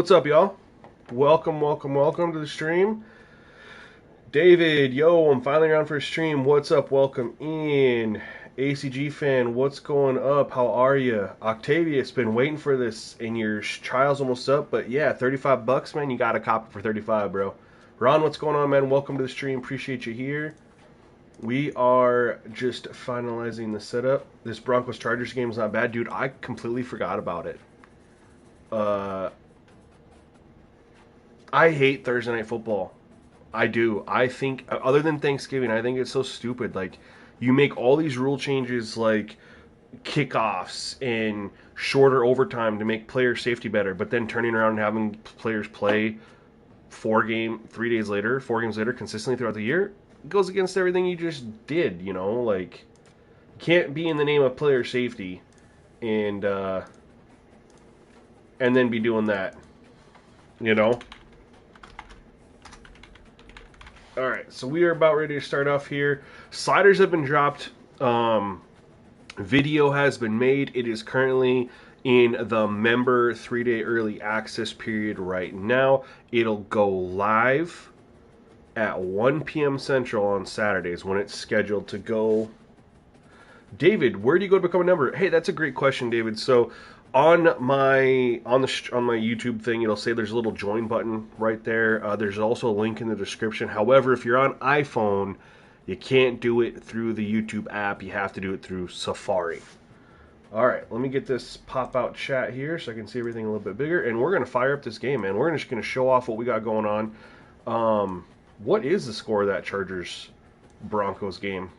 What's up, y'all? Welcome to the stream. David, yo, I'm finally around for a stream. What's up? Welcome in. ACG fan, what's going up? How are you? Octavius, been waiting for this, and your trial's almost up, but yeah, 35 bucks, man. You got a copy for 35, bro. Ron, what's going on, man? Welcome to the stream. Appreciate you here. We are just finalizing the setup. This Broncos-Chargers game is not bad. Dude, I completely forgot about it. I hate Thursday Night Football. I do. I think, other than Thanksgiving, I think it's so stupid. Like, you make all these rule changes like kickoffs and shorter overtime to make player safety better, but then turning around and having players play 4 games later, consistently throughout the year, it goes against everything you just did, you know? Like, you can't be in the name of player safety and then be doing that, you know? Alright, so we are about ready to start off here. Sliders have been dropped. Video has been made. It is currently in the member 3-day early access period right now. It'll go live at 1 p.m. Central on Saturdays when it's scheduled to go. David, where do you go to become a member? Hey, that's a great question, David. So on my YouTube thing, it'll say there's a little join button right there. There's also a link in the description. However, if you're on iPhone, you can't do it through the YouTube app. You have to do it through Safari. All right, let me get this pop-out chat here so I can see everything a little bit bigger. And we're going to fire up this game, man. We're just going to show off what we got going on. What is the score of that Chargers-Broncos game?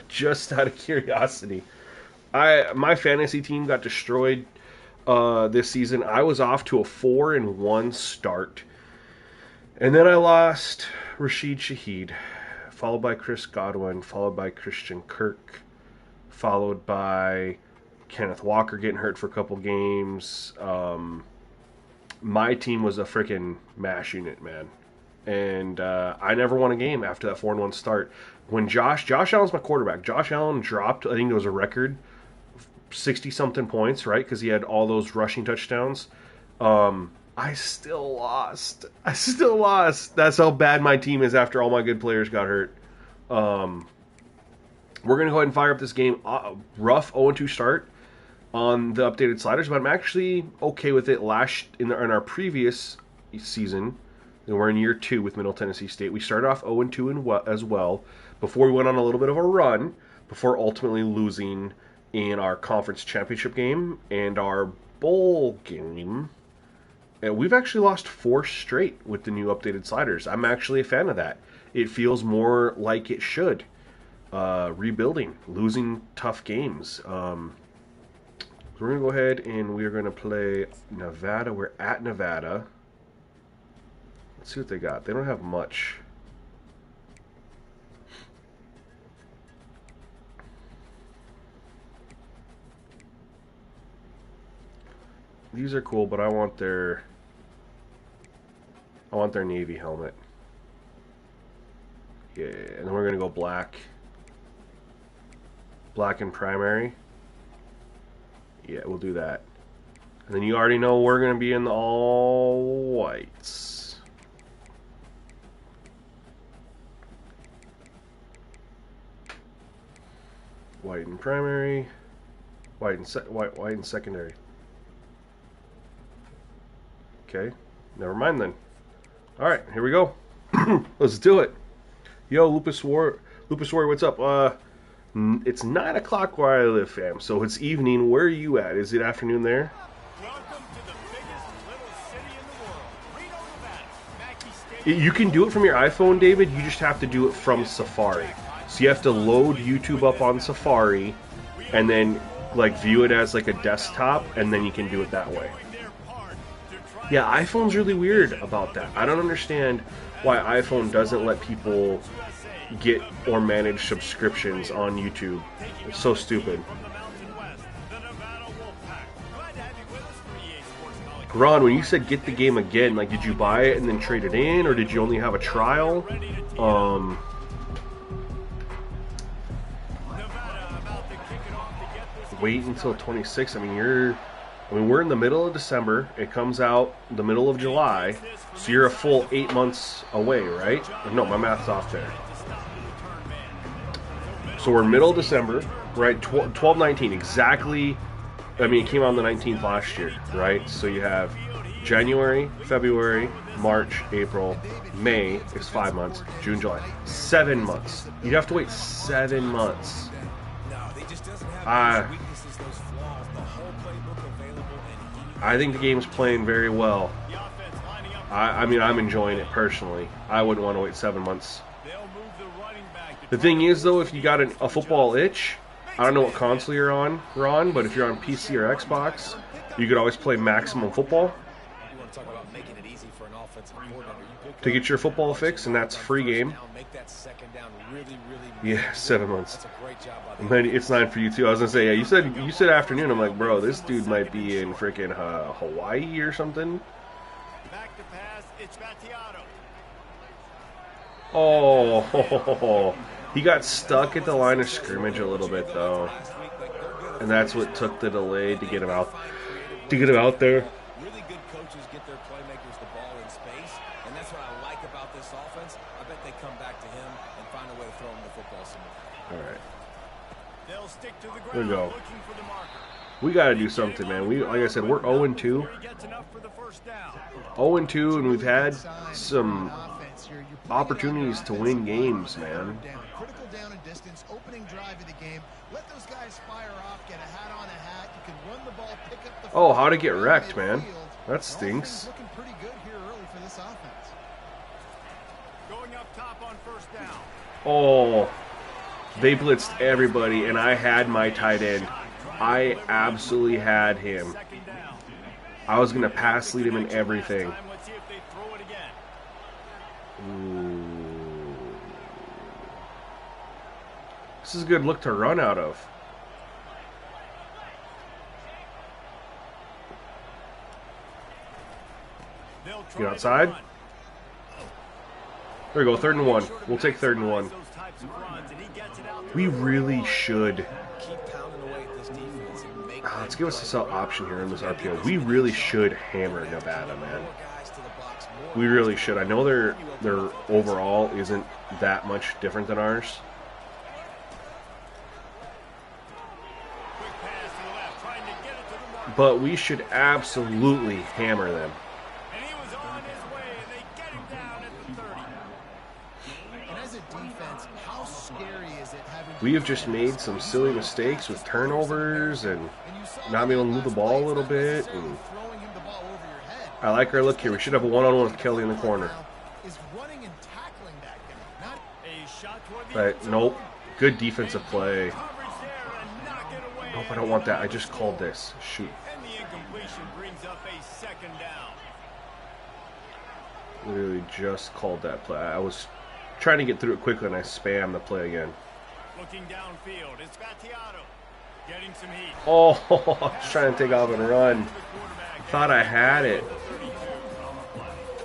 Just out of curiosity. My fantasy team got destroyed this season. I was off to a 4-1 start. And then I lost Rashid Shaheed, followed by Chris Godwin, followed by Christian Kirk, followed by Kenneth Walker getting hurt for a couple games. My team was a freaking mash unit, man. And I never won a game after that 4-1 start. When Josh Allen's my quarterback. Josh Allen dropped, I think it was a record, 60-something points, right? Because he had all those rushing touchdowns. I still lost. That's how bad my team is after all my good players got hurt. We're going to go ahead and fire up this game. Rough 0-2 start on the updated sliders, but I'm actually okay with it. In our previous season, and we're in year 2 with Middle Tennessee State, we started off 0-2 as well before we went on a little bit of a run, before ultimately losing in our conference championship game and our bowl game. And we've actually lost 4 straight with the new updated sliders. I'm actually a fan of that. It feels more like it should. Rebuilding, losing tough games. We're going to go ahead and we're going to play Nevada. We're at Nevada. Let's see what they got. They don't have much. These are cool, but I want their navy helmet. Yeah, and then we're gonna go black. Black and primary. Yeah, we'll do that. And then you already know we're gonna be in the all whites. White and primary. White and secondary. Okay, never mind then. All right, here we go. Let's do it. Yo, Lupus Warrior, what's up? It's 9 o'clock where I live, fam. So it's evening. Where are you at? Is it afternoon there? Welcome to the biggest little city in the world, Reno, Nevada. Mackey Stadium. You can do it from your iPhone, David. You just have to do it from Safari. So you have to load YouTube up on Safari, and then like view it as like a desktop, and then you can do it that way. Yeah, iPhone's really weird about that. I don't understand why iPhone doesn't let people get or manage subscriptions on YouTube. It's so stupid. Ron, when you said get the game again, like did you buy it and then trade it in, or did you only have a trial? Wait until 26. I mean, I mean, we're in the middle of December. It comes out the middle of July. So you're a full 8 months away, right? No, my math's off there. So we're middle of December, right? 12/19, exactly. I mean, it came out on the 19th last year, right? So you have January, February, March, April, May is 5 months, June, July, 7 months. You'd have to wait 7 months. I think the game's playing very well. I mean, I'm enjoying it personally. I wouldn't want to wait 7 months. The thing is, though, if you got a football itch, I don't know what console you're on, Ron, but if you're on PC or Xbox, you could always play Maximum Football to get your football fix, and that's free game. Yeah, 7 months. And then it's 9 for you too. I was gonna say, yeah, you said afternoon. I'm like, bro, this dude might be in freaking Hawaii or something. Oh, he got stuck at the line of scrimmage a little bit though, and that's what took the delay to get him out. There. Really good coaches get their playmakers the ball in space, and that's what I like about this offense. I bet they come back to him and find a way to throw him the football somewhere. All right. They'll stick to the ground, There we go. looking for the marker. We got to do something, man. Like I said, we're 0-2. 0-2, and we've had some opportunities to win games, man. Critical down and distance, opening drive of the game. Let those guys fire off, get a hat on a hat. You can run the ball, pick up the Oh, how'd it get wrecked, man? That stinks. Looking pretty good here early for this offense. Going up top on first down. Oh, they blitzed everybody, and I had my tight end. I absolutely had him. Second down. I was going to pass lead him in everything. Let's see if they throw it again. Ooh. This is a good look to run out of. They'll try Get outside. to run. There we go, 3rd and 1. We'll take 3rd and 1. Those types of runs, and he gets it out there. We really should. Keep pounding away at this defense and make Let's give us this option here in this RPO. We really should hammer Nevada, man. more guys to the box, more We really should. I know their overall isn't that much different than ours. Quick pass to the left, trying to get it to the mark. But we should absolutely hammer them. And he was on his way, and they get him down at the 30. And as a defense, how scary is it having We have just made some silly mistakes with turnovers and not being able to move the ball a little bit. And throwing him the ball over your head? I like our look here. We should have a one-on-one with Kelly in the corner. Is running and tackling that guy. Not A shot toward the But end zone. nope. Good defensive play. Coverage there and knock it away. Nope, I don't want that. I just called this. Shoot. And the incompletion brings up a second down. Literally just called that play. I was trying to get through it quickly and I spammed the play again. Looking downfield, it's Vattiato getting some heat. Oh, I was trying to take off and run. Thought I had it.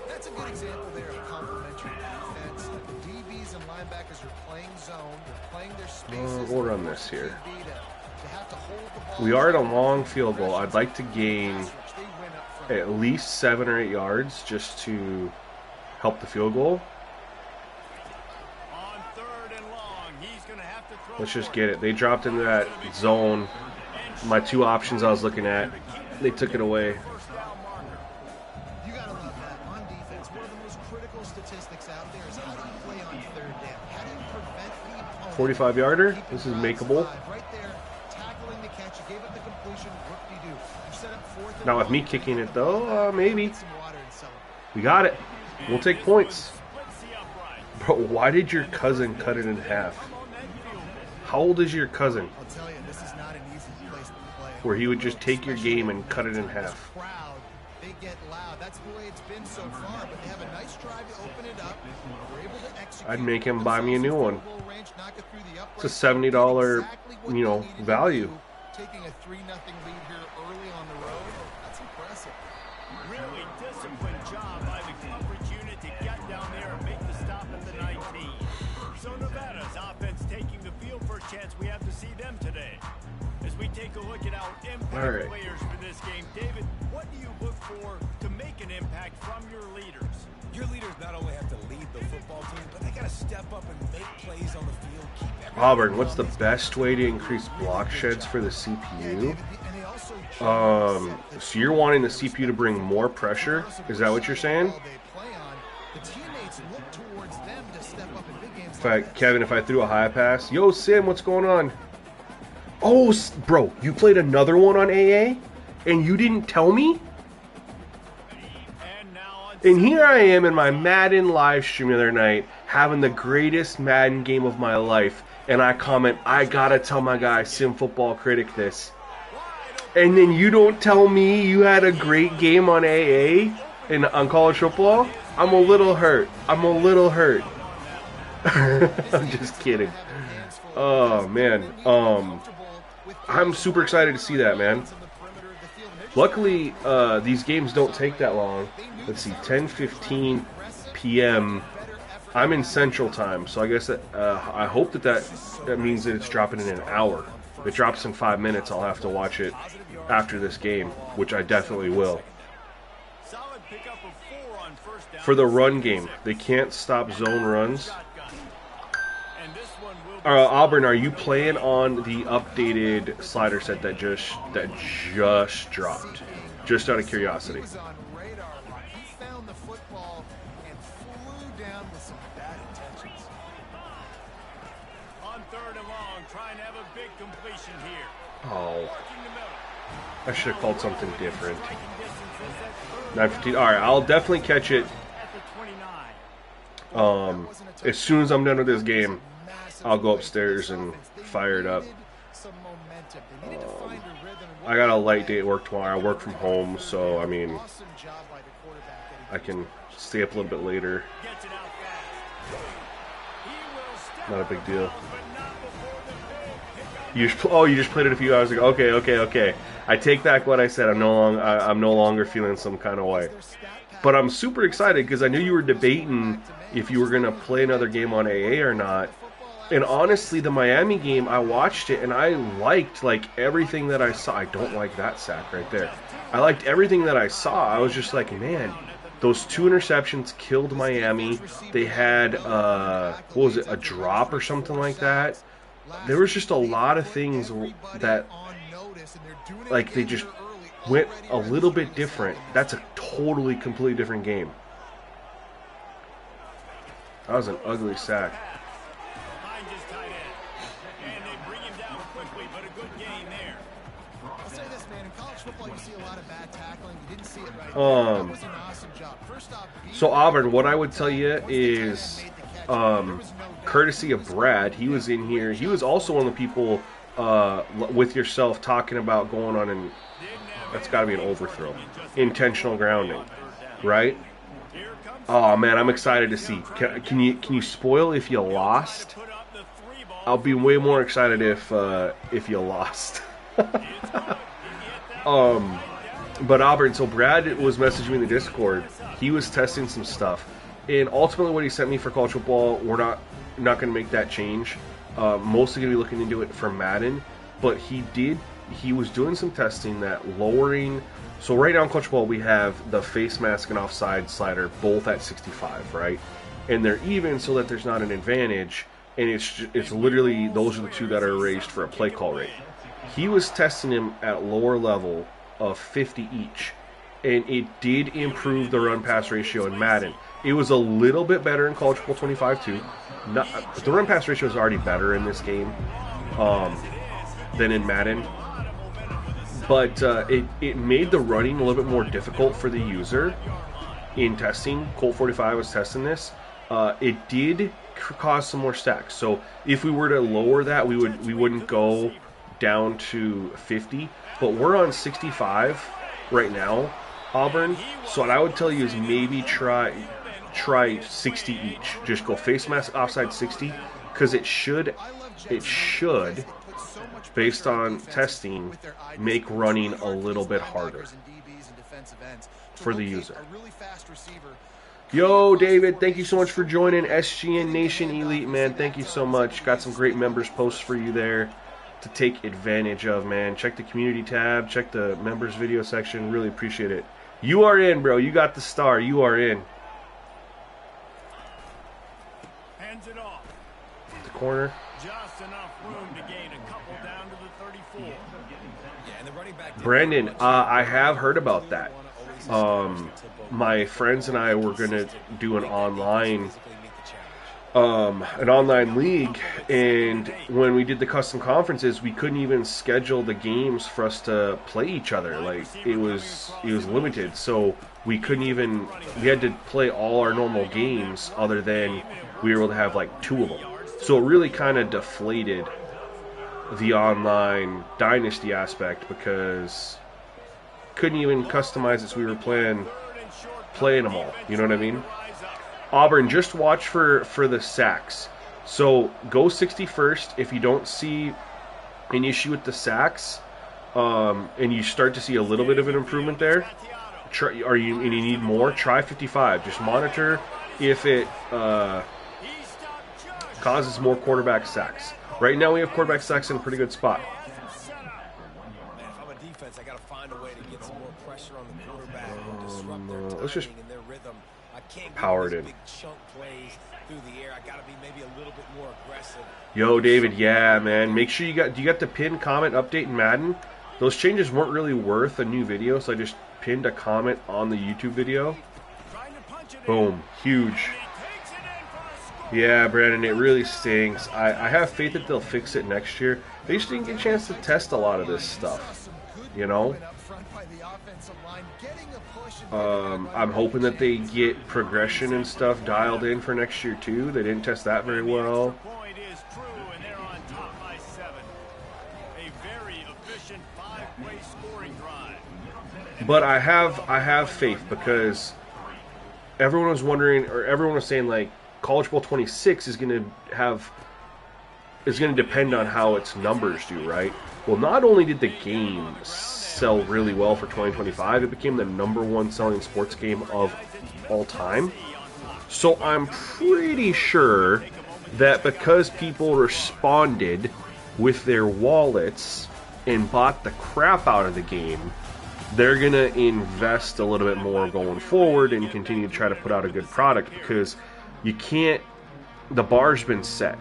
That's a good example there of complementary defense. The DBs and linebackers are playing zone. They're playing their spaces. We'll run this here. To have to hold the ball. We are at a long field goal. I'd like to gain Which they win up front. at least 7 or 8 yards just to help the field goal. On 3rd and long, he's going to have to throw. Let's just for get it. They dropped into that zone. My 2 options I was looking at, they took it away. first down marker. You gotta love that. On defense, one of the most critical statistics out there is how do you play on 3rd down? How do you prevent the opponent 45-yarder. keeping This is drives makeable. alive? Right there, tackling the catch. You gave up the completion. What do you do? You set up 4th and Now with me long. kicking it though, maybe. Get some water and celebrate. We got it. We'll take points. Splits the upright. Bro, why did your cousin cut it in half? On that field goal. How old is your cousin? I'll tell you, this is not an easy place to play. Where he would just take your game and cut it in This half. crowd, they get loud. That's the way it's been so far, but they have a nice drive to open it up. We're able to execute. I'd make him buy me a new one. Range, knock it through the It's a upright. $70, Exactly what you know, they needed to value. do. Taking a 3-0 lead here early on the road, that's impressive. Really disciplined job by the coverage unit to get down there and make the stop at the 19. So Nevada's offense taking the field for a chance. We have to see them today. As we take take a look at our impact All right. players for this game. David, what do you look for to make an impact from your leaders? Your leaders not only have to lead the football team, but they got to step up and make plays on the field. Keep everyone Auburn, what's the best way to increase block sheds for the CPU? So you're wanting the CPU to bring more pressure? Is that what you're saying? Kevin, if I threw a high pass, yo Sim, what's going on? Oh, bro, you played another one on AA, and you didn't tell me. And here I am in my Madden live stream the other night, having the greatest Madden game of my life, and I comment, I gotta tell my guy Sim Football Critic this. And then you don't tell me you had a great game on AA and on college football? I'm a little hurt. I'm just kidding. Oh man. I'm super excited to see that, man. Luckily, these games don't take that long. Let's see, 10:15 p.m. I'm in Central Time, so I guess that I hope that means that it's dropping in an hour. If it drops in 5 minutes, I'll have to watch it after this game, which I definitely will. For the run game, they can't stop zone runs. Auburn, are you playing on the updated slider set that just dropped? Just out of curiosity. Oh, I should have called something different. 9:15. All right, I'll definitely catch it. As soon as I'm done with this game, I'll go upstairs and fire it up. I got a light day at work tomorrow. I work from home, so I mean, I can stay up a little bit later. Not a big deal. You just played it a few hours ago. Okay. I take back what I said. I'm no longer feeling some kind of way. But I'm super excited because I knew you were debating if you were gonna play another game on AA or not. And honestly, the Miami game, I watched it and I liked everything that I saw. I don't like that sack right there. I liked everything that I saw. I was just like, man, those 2 interceptions killed Miami. They had what was it, a drop or something like that. There was just a lot of things that, they just went a little bit different. That's a completely different game. That was an ugly sack. So Auburn, what I would tell you is, courtesy of Brad, he was in here. He was also one of the people with yourself talking about going on, and that's got to be an overthrow, intentional grounding, right? Oh man, I'm excited to see. Can you spoil if you lost? I'll be way more excited if you lost. But Auburn, so Brad was messaging me in the Discord. He was testing some stuff, and ultimately what he sent me for college football, we're not going to make that change. Mostly going to be looking into it for Madden, but he was doing some testing that lowering. So right now in college football we have the face mask and offside slider both at 65, right? And they're even so that there's not an advantage, and it's literally those are the two that are raised for a play call rate. He was testing him at lower level of 50 each, and it did improve the run-pass ratio in Madden. It was a little bit better in College Football 25 too. The run-pass ratio is already better in this game than in Madden, but it made the running a little bit more difficult for the user in testing. Colt 45 was testing this. It did cause some more stacks. So if we were to lower that, we wouldn't go down to 50, but we're on 65 right now, Auburn. So what I would tell you is maybe try 60 each. Just go face mask offside 60, because it should, based on testing, make running a little bit harder for the user. Yo, David, thank you so much for joining SGN Nation Elite, man. Thank you so much. Got some great members posts for you there. to take advantage of, man. Check the community tab, check the members video section. Really appreciate it. You are in, bro. You got the star. You are in. Hands it off. The corner. Just enough room to gain a couple down to the 34. Yeah, and the running back Brandon, I have heard about that. My friends and I were going to do an online league, and when we did the custom conferences, we couldn't even schedule the games for us to play each other. Like, it was limited, so we had to play all our normal games other than we were able to have like 2 of them. So it really kind of deflated the online dynasty aspect because couldn't even customize it, so we were playing them all. You know what I mean? Auburn, just watch for the sacks. So go 61st if you don't see an issue with the sacks, and you start to see a little bit of an improvement there. And you need more, try 55. Just monitor if it causes more quarterback sacks. Right now we have quarterback sacks in a pretty good spot. Man, if I'm a defense, I got to find a way to get some more pressure on the quarterback and disrupt their timing let's just and their rhythm. I can't power it give in. these big chunk plays through the air. I got to be maybe a little bit more aggressive. Yo, David, yeah, man. Make sure do you got the pin comment update in Madden? Those changes weren't really worth a new video, so I just pinned a comment on the YouTube video. Boom, huge. Yeah, Brandon, it really stinks. I have faith that they'll fix it next year. They just didn't get a chance to test a lot of this stuff, you know? I'm hoping that they get progression and stuff dialed in for next year, too. They didn't test that very well. Point is true, and they're on top by 7. A very efficient 5-play scoring drive. But I have faith because everyone was wondering, or everyone was saying, like, College Bowl 26 is going to depend on how its numbers do, right? Well, not only did the game sell really well for 2025, it became the #1 selling sports game of all time. So I'm pretty sure that because people responded with their wallets and bought the crap out of the game, they're going to invest a little bit more going forward and continue to try to put out a good product, because you can't, the bar's been set,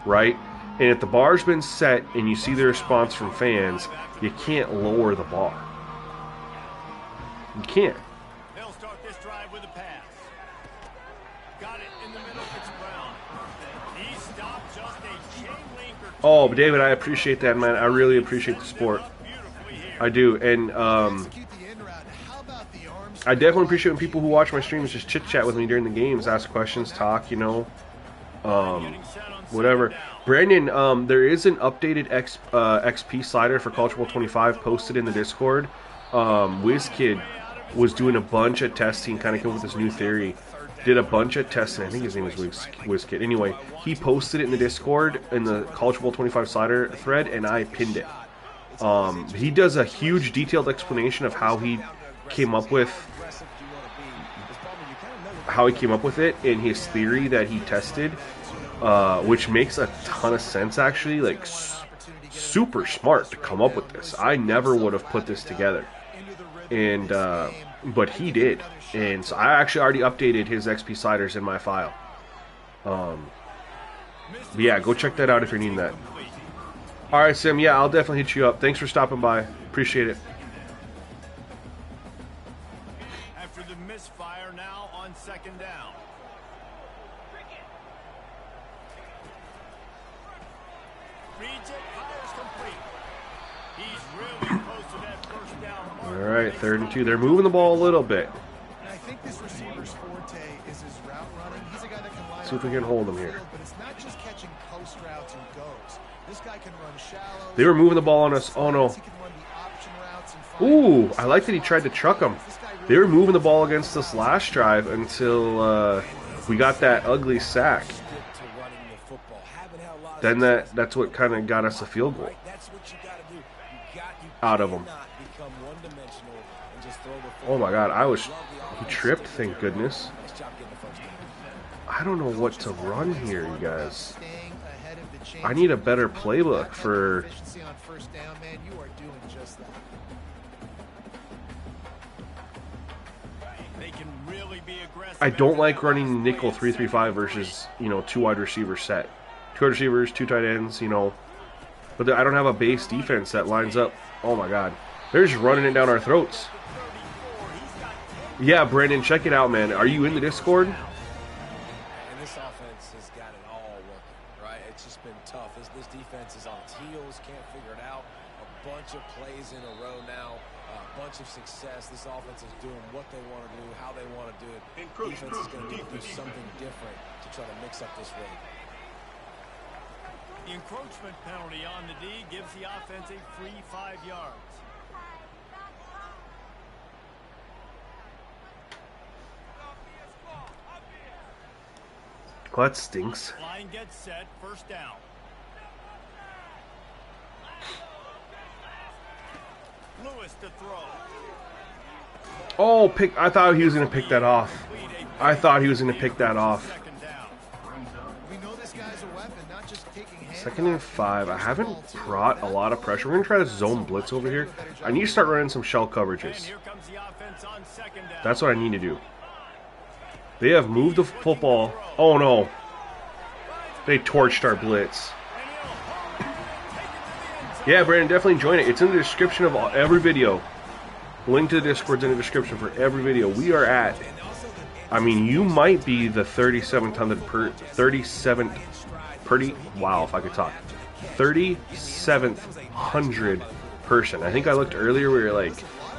right? And if the bar's been set and you see the response from fans, you can't lower the bar. You can't. They'll start this drive with a pass. Got it in the middle. It's Brown. He stopped just a chain link or two. Oh, but David, I appreciate that, man. I really appreciate the support. I do. And I definitely appreciate when people who watch my streams just chit-chat with me during the games, ask questions, talk, you know, whatever. Brandon, there is an updated XP slider for College Bowl 25 posted in the Discord. WizKid was doing a bunch of testing, kind of came up with this new theory. Did a bunch of testing. I think his name was WizKid. Anyway, he posted it in the Discord in the College Bowl 25 slider thread, and I pinned it. He does a huge detailed explanation of how he came up with it and his theory that he tested, which makes a ton of sense, actually. Like, super smart to come up with this. I never would have put this together, and but he did. And so I actually already updated his XP sliders in my file. But yeah, go check that out if you're needing that. Alright, Sim, yeah, I'll definitely hit you up. Thanks for stopping by. Appreciate it. After the misfire, now on 2nd down. Reads it, fires complete. He's really close to that 1st down mark. Alright, 3rd and 2. They're moving the ball a little bit. I think this receiver's forte is his route running. He's a guy that can line See if we can hold him here. but it's not just catching post routes and goes. This guy can run shallow. They were moving the ball on us. Oh no. He can run the option routes and find Ooh, I like that he tried to truck him. They were moving the ball against us last drive until we got that ugly sack. Then that's what kind of got us a field goal out of him. Oh my God, he tripped, thank goodness. I don't know what to run here, you guys. staying ahead of the I need a better playbook for. Efficiency on first down, man. You are doing just that. They can really be aggressive. I don't like running nickel 3-3-5 versus, you know, 2 wide receiver set. 2 wide receivers, 2 tight ends, you know. But I don't have a base defense that lines up. Oh my God, they're just running it down our throats. Yeah, Brandon, check it out, man. Are you in the Discord? And this offense has got it all working, right? It's just been tough. This defense is on its heels, can't figure it out. A bunch of plays in a row now, a bunch of success. This offense is doing what they want to do, how they want to do it. Defense is going to need to do something different to try to mix up this rate. The encroachment penalty on the D gives the offense a free 5 yards. Well, that stinks. Line gets set, first down. Lewis to throw. Oh, pick! I thought he was going to pick that off. I thought he was going to pick that off. Second down. We know this guy's a weapon, not just taking hands. 2nd and 5. I haven't brought a lot of pressure. We're going to try this zone blitz over here. I need to start running some shell And coverages. here comes the offense on second down. That's what I need to do. They have moved the football. Oh no. They torched our blitz. Yeah, Brandon, definitely join it. It's in the description of every video. Link to the Discord's in the description for every video. We are at, I mean, you might be the 37th wow, if I could talk. 3700 person. I think I looked earlier, we were like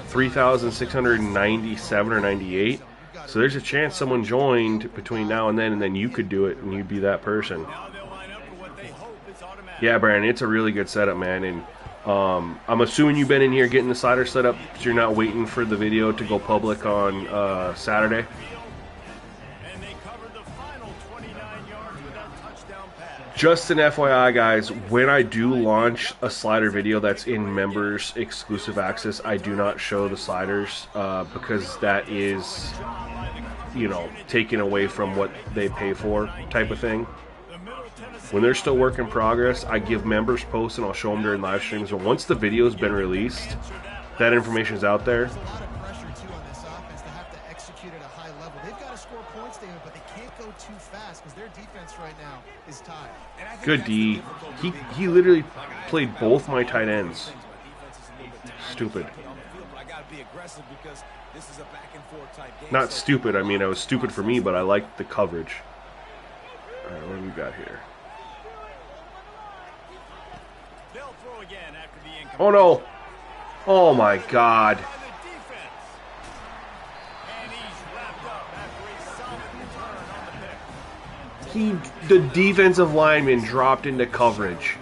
3,697 or 98. So there's a chance someone joined between now and then you could do it and you'd be that person. Now they'll line up for what they hope is automatic. Yeah, Brandon, it's a really good setup, man. And I'm assuming you've been in here getting the slider set up so you're not waiting for the video to go public on Saturday. And they covered the final 29 yards with that touchdown pass. Just an FYI, guys, when I do launch a slider video that's in members exclusive access, I do not show the sliders because that is, you know, taken away from what they pay for type of thing. When they're still work in progress, I give members posts and I'll show them during live streams. But once the video's been released, that information is out there. A lot of pressure, too, on this offense to have to execute at a high level. They've got to score points, David, but they can't go too fast because their defense right now is tied. Good D. He literally played both my tight ends. Stupid. Not stupid. I mean, it was stupid for me, but I liked the coverage. All right, what do we got here? They'll throw again after the incomplete. Oh no! Oh my God! By the defense. And he's wrapped up after a solid return on the pick. The defensive lineman dropped into coverage.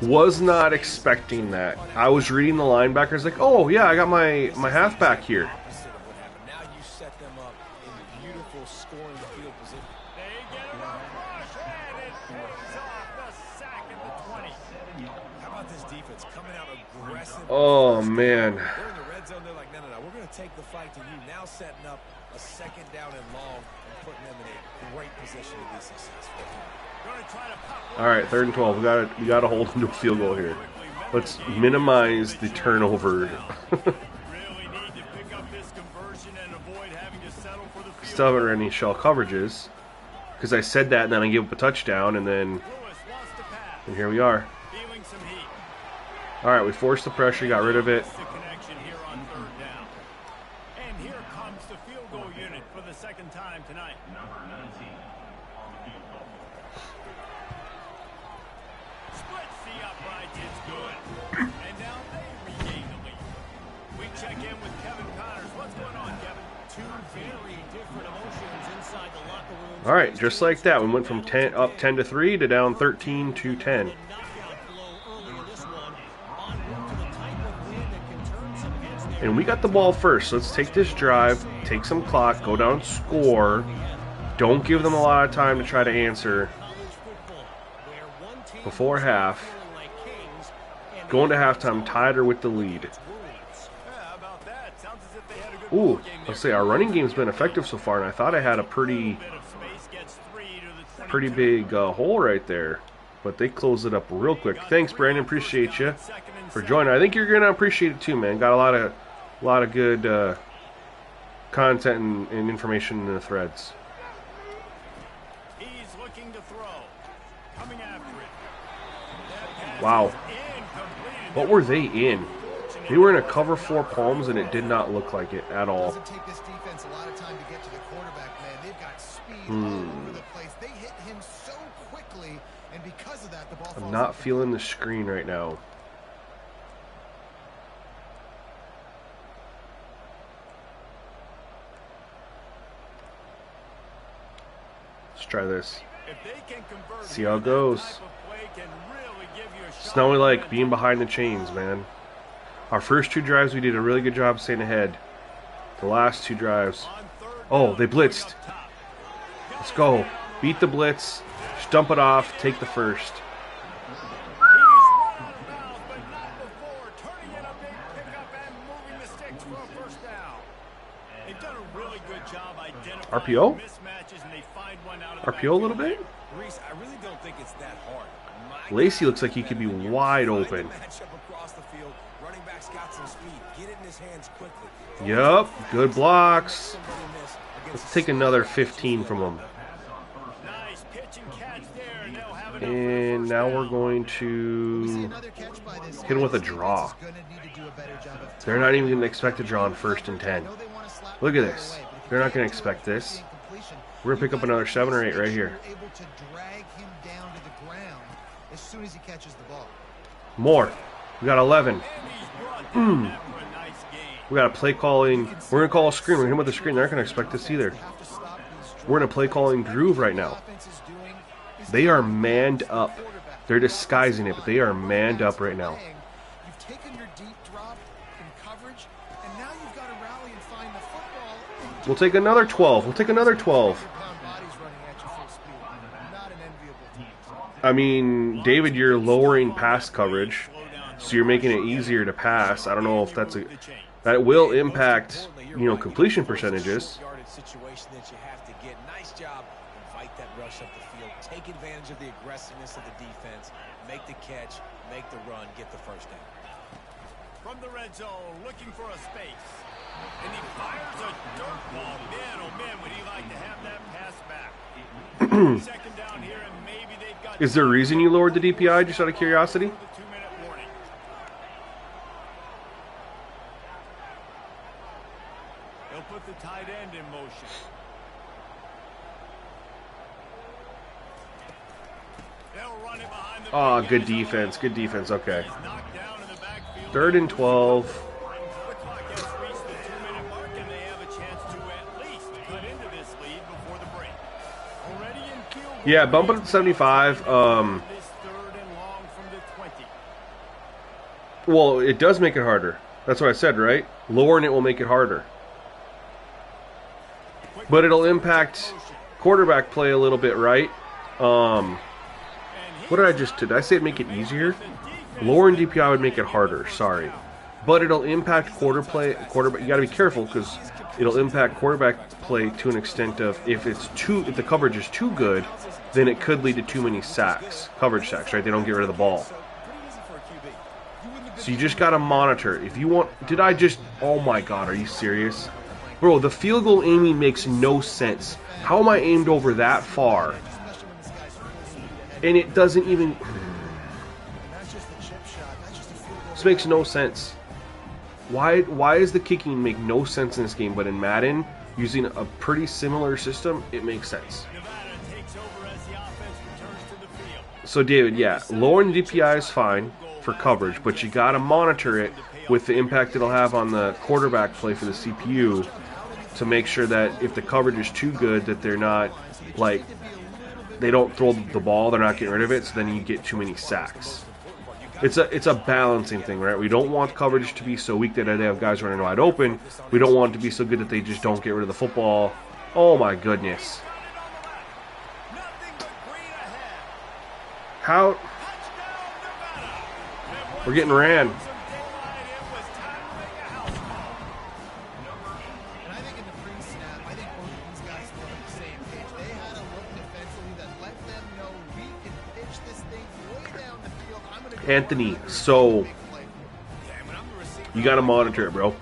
Was not expecting that. I was reading the linebackers like, oh yeah, I got my halfback here. Now you set them up in beautiful scoring field position. They get him on rush, and it pays off the sack at the 20. How about this defense coming out aggressive? Oh man. They're in the red zone. They're like, no, we're going to take the fight to you. Now setting up a second down and long and putting them in a great position to be successful. Going to try to pop one. All right, 3rd and 12. We got to hold them to a field goal here. Let's minimize the turnover. Really need to pick up this conversion and avoid having to settle for the field. Still haven't run any shell coverages because I said that and then I gave up a touchdown and then Lewis wants to pass. and here we are. Feeling some heat. All right, we forced the pressure, got rid of it. The connection here on 3rd down. And here comes the field goal unit for the second time tonight. Splits the uprights, it's good. And now they regain the lead. We check in with Kevin Connors. What's going on, Kevin? Two very different emotions inside the locker room. All right, just like that, we went from 10 up 10-3 to down 13-10. And we got the ball first. So let's take this drive, take some clock, go down, score. Don't give them a lot of time to try to answer before half. Going to halftime, tied or with the lead. Yeah, how about that? Sounds as if they had a good Ooh, ball game let's say our running game's been effective so far, and I thought I had a pretty bit of space, gets 3 pretty big hole right there. But they closed it up real quick. Thanks, Brandon. Appreciate you for joining. I think you're going to appreciate it too, man. Got a lot of good content and information in the threads. He's looking to throw. Coming after it. Wow. What were they in? They were in a cover 4 palms, and it did not look like it at all. Doesn't take this defense a lot of time to get to the quarterback, man. They've got speed all over the place. They hit him so quickly, and because of that, the ball falls. I'm not feeling the screen right now. Let's try this. See how it goes. It's not only like being behind the chains, man. Our first 2 drives, we did a really good job staying ahead. The last 2 drives. Oh, they blitzed. Let's go. Beat the blitz. Just dump it off. Take the first. RPO? RPO a little bit? Reese, I really don't think it's that hard. Lacey looks like he could be wide open. Yup, good blocks. Let's take another 15 from him. And now we're going to hit him with a draw. They're not even going to expect a draw on 1st and 10. Look at this. They're not going to expect this. We're going to pick up another 7 or 8 right here. More. We got 11. We got a play calling. We're going to call a screen. We're going to hit him with a screen. They're not going to expect this either. We're in a play calling groove right now. They are manned up. They're disguising it, but they are manned up right now. You've taken your deep drop in coverage, and now you've got to rally and find the football. We'll take another 12. We'll take another 12. I mean, David, you're lowering pass coverage, so you're making it easier to pass. I don't know if that's that will impact, completion percentages. Take advantage of the aggressiveness of the defense, make the catch, make the run, get the first down. From the red zone, looking for a space. And he fires a dirt ball. Man, oh man, would he like to have that pass back. Second down here, and maybe they've got... Is there a reason you lowered the DPI, just out of curiosity? They'll put the tight end in motion. Oh, good defense. Good defense. Okay. 3rd and 12. Yeah, bump it up to 75. Well, it does make it harder. That's what I said, right? Lowering it will make it harder. But it'll impact quarterback play a little bit, right? What did I just do? Did I say it make it easier? Lowering DPI would make it harder, sorry. But it'll impact quarterback. You got to be careful because it'll impact quarterback play to an extent of if the coverage is too good, then it could lead to too many sacks, coverage sacks, right? They don't get rid of the ball. So you just got to monitor. If you want, oh my God, are you serious? Bro, the field goal aiming makes no sense. How am I aimed over that far? And it doesn't even... This makes no sense. Why does the kicking make no sense in this game? But in Madden, using a pretty similar system, it makes sense. So David, yeah, lowering the DPI is fine for coverage, but you got to monitor it with the impact it'll have on the quarterback play for the CPU to make sure that if the coverage is too good, that they're not, like... They don't throw the ball, they're not getting rid of it, so then you get too many sacks. It's a balancing thing, right? We don't want coverage to be so weak that they have guys running wide open. We don't want it to be so good that they just don't get rid of the football. Oh my goodness. How? We're getting ran. Anthony, so you got to monitor it, bro.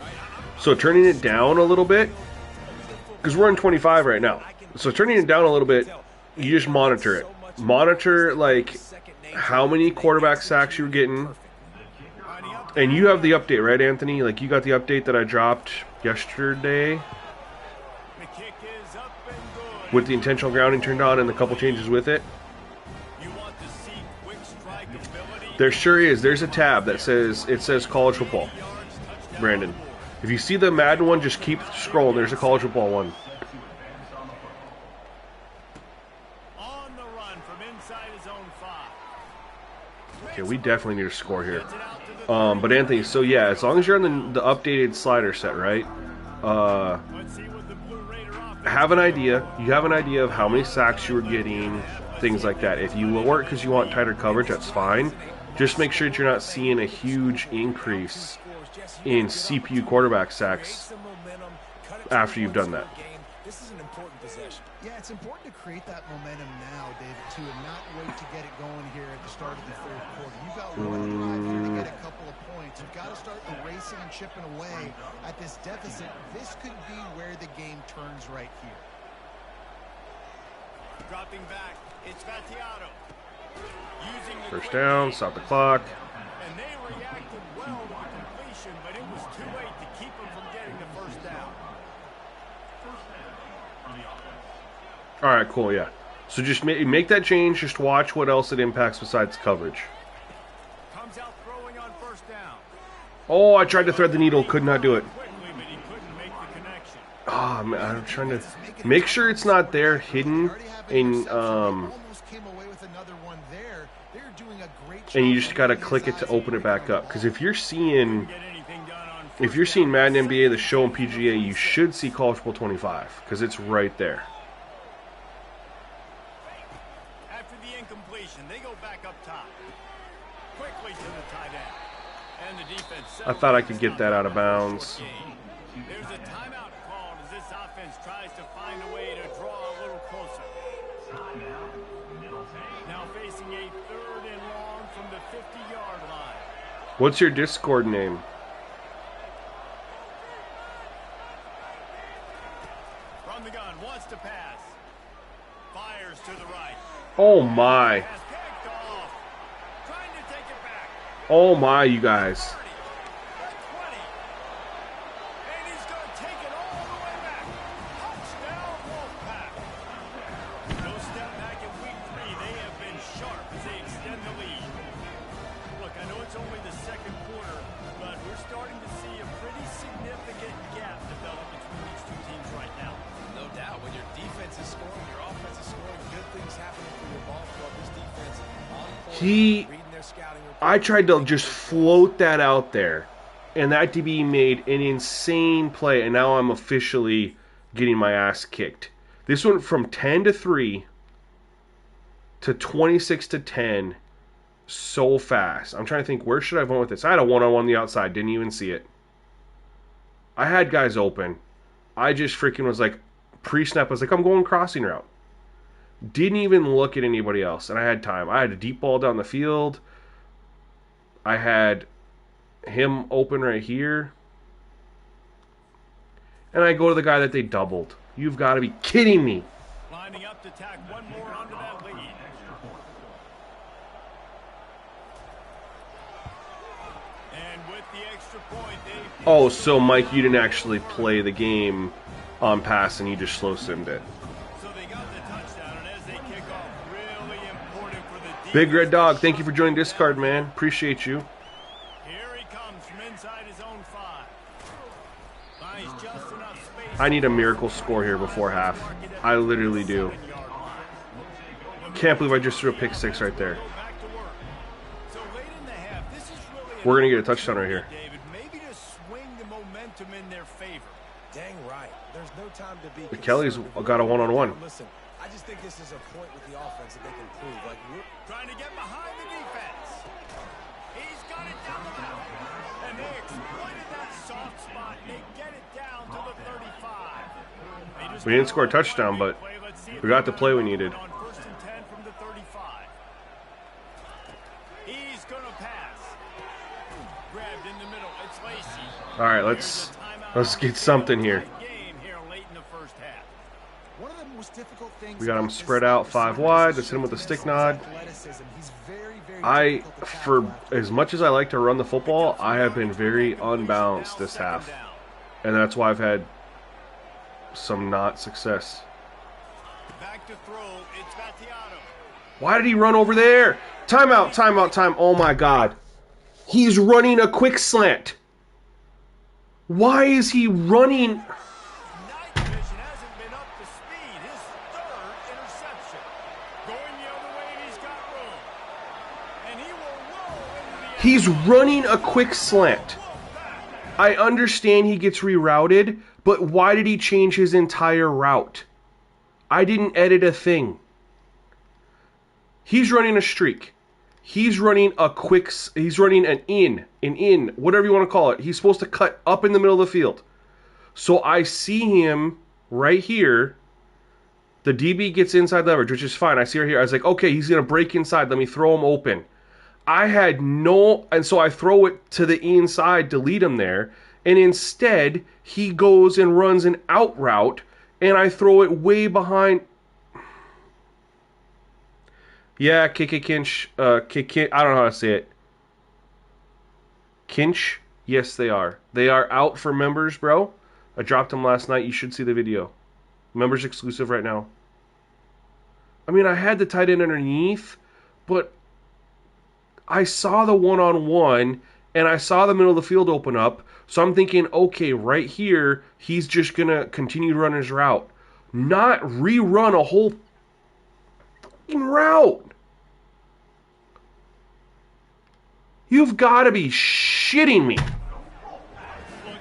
So turning it down a little bit, because we're in 25 right now. So turning it down a little bit, you just monitor it. Monitor, like, how many quarterback sacks you're getting. And you have the update, right, Anthony? Like, you got the update that I dropped yesterday with the intentional grounding turned on and a couple changes with it. There sure is. There's a tab that says college football, Brandon. If you see the Madden one, just keep scrolling. There's a college football one. On the run from inside his own 5. Okay, we definitely need a score here. But Anthony, so yeah, as long as you're on the updated slider set, right? Have an idea. You have an idea of how many sacks you were getting, things like that. If you lower it because you want tighter coverage, that's fine. Just make sure that you're not seeing a huge increase in CPU quarterback sacks after you've done that. This is an important possession. Yeah, it's important to create that momentum now, David, too, and not wait to get it going here at the start of the third quarter. You've got one drive here to get a couple of points. You've got to start erasing and chipping away at this deficit. This could be where the game turns right here. Dropping back, it's Vattiato. First down, stop the clock. And they reacted well to the completion, but it was too late to keep them from getting the first down. All right, cool, yeah. So just make that change. Just watch what else it impacts besides coverage. Comes out throwing on first down. Oh, I tried to thread the needle. Could not do it. Quickly, but he couldn't make the connection. Oh, man, I'm trying to make sure it's not there hidden in and you just got to click it to open it back up. Because if you're seeing Madden NBA, the show, and PGA, you should see College Football 25 because it's right there. After the incompletion, they go back up top. Quickly to the tight end. And the defense. I thought I could get that out of bounds. There's a timeout called as this offense tries to find a way to draw a little closer. Now facing a 3rd and long from the 50-yard line. What's your Discord name? From the gun, wants to pass. Fires to the right. Oh my. Pass picked off. Trying to take it back. Oh my, you guys. 30. And he's going to take it all the way back. Touchdown, Wolfpack. No step back in week 3. They have been sharp as they extend the lead. Look, I know it's only the second quarter, but we're starting to see a pretty significant gap develop between these two teams right now. No doubt. When your defense is scoring, your offense is scoring, good things happening for your ball club. This defense on point, reading their scouting report. I tried to just float that out there, and that DB made an insane play, and now I'm officially getting my ass kicked. This went from 10-3 to 26-10 so fast. I'm trying to think, where should I have went with this? I had a one-on-one on the outside, didn't even see it. I had guys open. I just freaking was like, pre-snap, I was like, I'm going crossing route. Didn't even look at anybody else, and I had time. I had a deep ball down the field. I had him open right here. And I go to the guy that they doubled. You've got to be kidding me. Lining up to tack one more onto that lead. And with the extra point, they... Oh, so Mike, you didn't actually play the game on pass and you just slow simmed it. So they got the touchdown, and as they kick off, really important for the defense. Big Red Dog, thank you for joining Discard, man. Appreciate you. Here he comes from inside his own 5. Finds just enough space. I need a miracle score here before half. I literally do. Can't believe I just threw a pick 6 right there. Back to work. So late in the half, this is really We're going to get a touchdown right here. David, maybe to swing the momentum in their favor. Dang right. There's no time to be. Kelly's got a one-on-one. Listen, I just think this is a point with the offense that they can prove. Like we're Trying to get behind the defense. He's got it down the middle. And they exploited that soft spot. They get it down to the 35. We didn't score a touchdown, but we got the play we needed. On 1st and 10 from the 35. He's going to pass. All right, let's get something here. We got him spread out 5 wide. Let's hit him with a stick nod. For as much as I like to run the football, I have been very unbalanced this half. And that's why I've had some not success. Why did he run over there? Timeout, timeout, time. Oh my God. He's running a quick slant. Why is he running? He's running a quick slant. I understand he gets rerouted, but why did he change his entire route? I didn't edit a thing. He's running a streak. He's running he's running an in, whatever you want to call it. He's supposed to cut up in the middle of the field. So I see him right here. The DB gets inside leverage, which is fine. I see her here. I was like, okay, he's going to break inside. Let me throw him open. And so I throw it to the inside to lead him there. And instead, he goes and runs an out route, and I throw it way behind. Yeah, Kinch. I don't know how to say it. Kinch? Yes, they are. They are out for members, bro. I dropped them last night. You should see the video. Members exclusive right now. I mean, I had the tight end underneath, but I saw the one-on-one, and I saw the middle of the field open up, so I'm thinking, okay, right here, he's just going to continue to run his route. Not rerun a whole fucking route. You've got to be shitting me.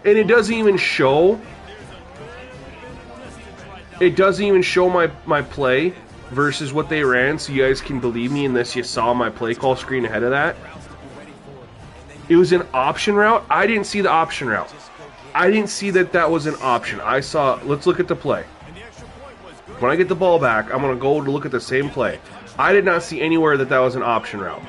And it doesn't even show. It doesn't even show my play versus what they ran, so you guys can believe me unless you saw my play call screen ahead of that. It was an option route. I didn't see the option route. I didn't see that was an option. I saw, let's look at the play. When I get the ball back, I'm going to go to look at the same play. I did not see anywhere that was an option route.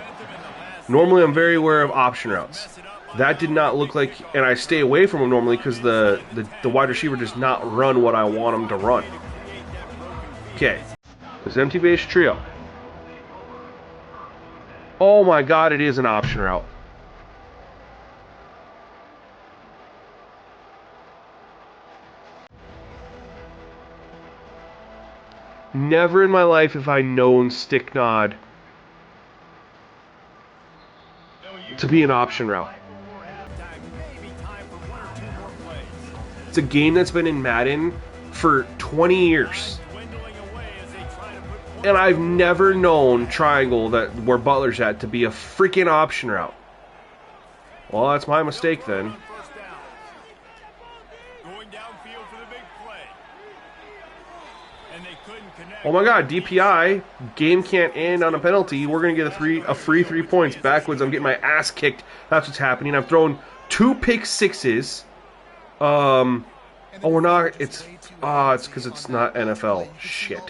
Normally, I'm very aware of option routes. That did not look like, and I stay away from them normally because the wide receiver does not run what I want him to run. Okay. This empty base trio. Oh my God, it is an option route. Never in my life have I known stick nod to be an option route. It's a game that's been in Madden for 20 years. And I've never known triangle where Butler's at to be a freaking option route. Well, that's my mistake then. Oh my God, DPI, game can't end on a penalty. We're going to get a free 3 points. Backwards, I'm getting my ass kicked. That's what's happening. I've thrown 2 pick sixes. Oh, we're not. It's because it's not NFL. Shit.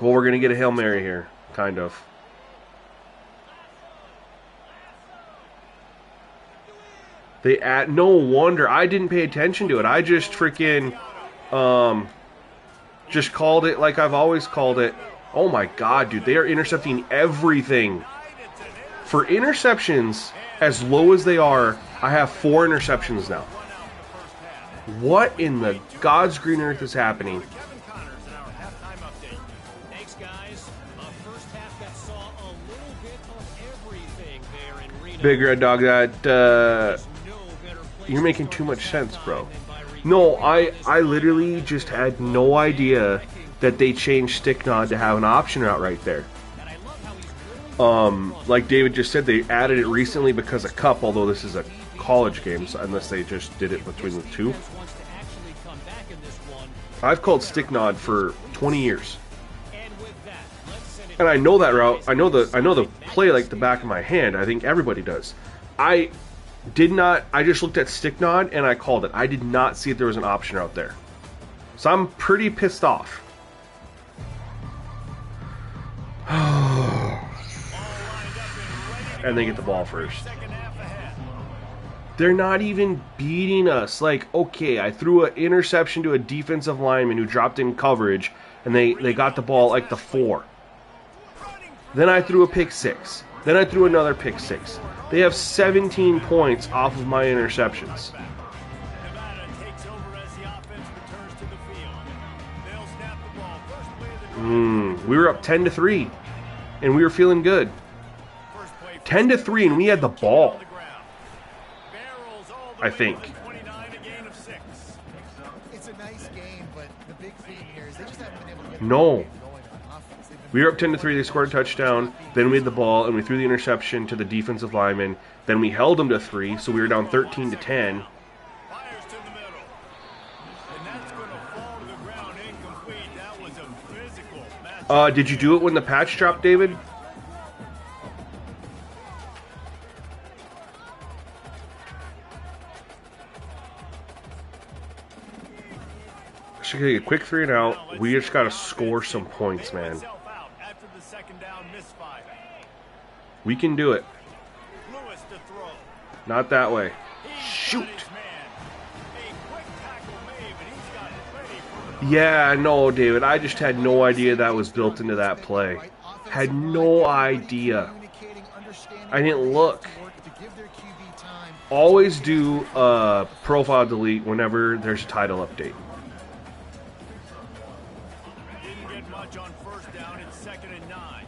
Well, we're going to get a Hail Mary here. Kind of. No wonder. I didn't pay attention to it. I just freaking, just called it like I've always called it. Oh my God, dude. They are intercepting everything. For interceptions, as low as they are, I have 4 interceptions now. What in the God's green earth is happening? Big Red Dog, that you're making too much sense, bro. No, I literally just had no idea that they changed stick nod to have an option route right there. Like David just said, they added it recently because of Cup, although this is a college game, so unless they just did it between the two. I've called stick nod for 20 years. And I know that route. I know the play like the back of my hand. I think everybody does. I just looked at stick nod and I called it. I did not see if there was an option out there. So I'm pretty pissed off. And they get the ball first. They're not even beating us. Like, okay, I threw an interception to a defensive lineman who dropped in coverage, and they got the ball like the 4. Then I threw a pick 6. Then I threw another pick 6. They have 17 points off of my interceptions. We were up 10-3, and we were feeling good. 10-3, and we had the ball. I think. It's a nice game, but the big theme here is they just haven't been able to get No. We were up 10-3. They scored a touchdown. Then we had the ball, and we threw the interception to the defensive lineman. Then we held them to 3, so we were down 13-10. Did you do it when the patch dropped, David? Should get a quick 3 and out. We just got to score some points, man. We can do it. Not that way. Shoot. Yeah, no, David. I just had no idea that was built into that play. Had no idea. I didn't look. Always do a profile delete whenever there's a title update. Didn't get much on first down. It's 2nd and 9.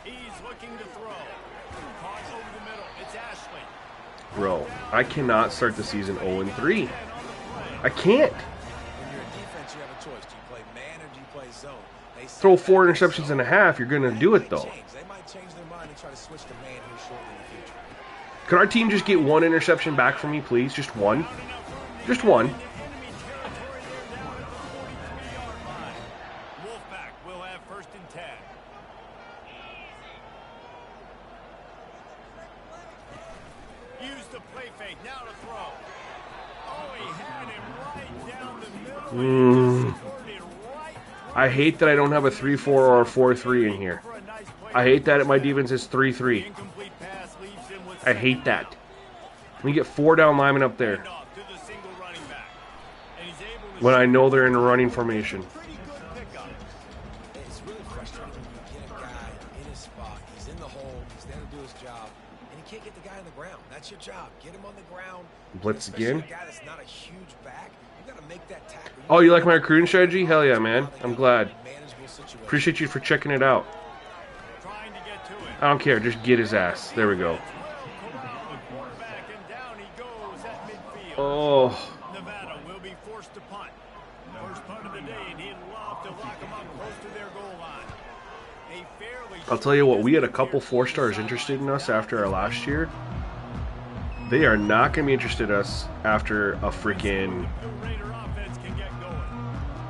He's looking to throw. Caught over the middle. It's Ashley. Bro, I cannot start the season 0-3. I can't. When you're a defense, you have a choice. Do you play man or do you play zone? Throw 4 interceptions and a half, you're going to do it, though. They might change their mind and try to switch to man here shortly in the future. Could our team just get 1 interception back from me, please? Just 1? Just 1. Wolfpack will have 1st and 10. Use the play fake. Now to throw. Oh, he had him right down the middle. I hate that I don't have a 3-4 or a 4-3 in here. I hate that my defense is 3-3. I hate that. We get 4 down linemen up there when I know they're in a running formation. It's really frustrating when you get a guy in his spot. He's in the hole. He's there to do his job, and you can't get the guy on the ground. That's your job. Get him on the ground. Blitz again. A guy that's not a huge back. You got to make that tackle. Oh, you like my recruiting strategy? Hell yeah, man. I'm glad. Appreciate you for checking it out. I don't care. Just get his ass. There we go. Oh. Nevada will be forced to punt. First punt of the day, and he'd love to lock them up close to their goal line. A fairly I'll tell you what, we had a couple 4-stars interested in us after our last year. They are not going to be interested in us after a freaking... The Raider offense can get going.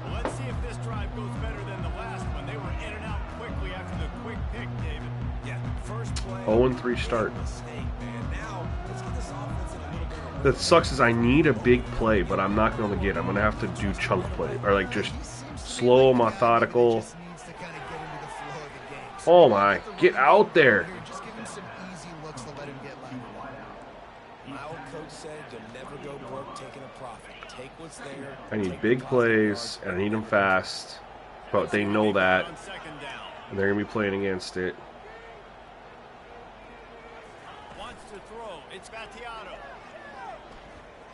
Well, let's see if this drive goes better than the last one. They were in and out quickly after the quick pick, David. Yeah, first play. 0-3 start. Mistake, man. Now, let's get this offense in a little bit of That sucks is I need a big play, but I'm not going to get it. I'm going to have to do chunk play. Or like just slow, methodical. Oh my, get out there. Just give him some easy looks to let him get left. My old coach said you'll never go broke taking a profit. Take what's there. I need big plays, and I need them fast. But they know that, On 2nd down. and they're going to be playing against it. Wants to throw. It's Battiato.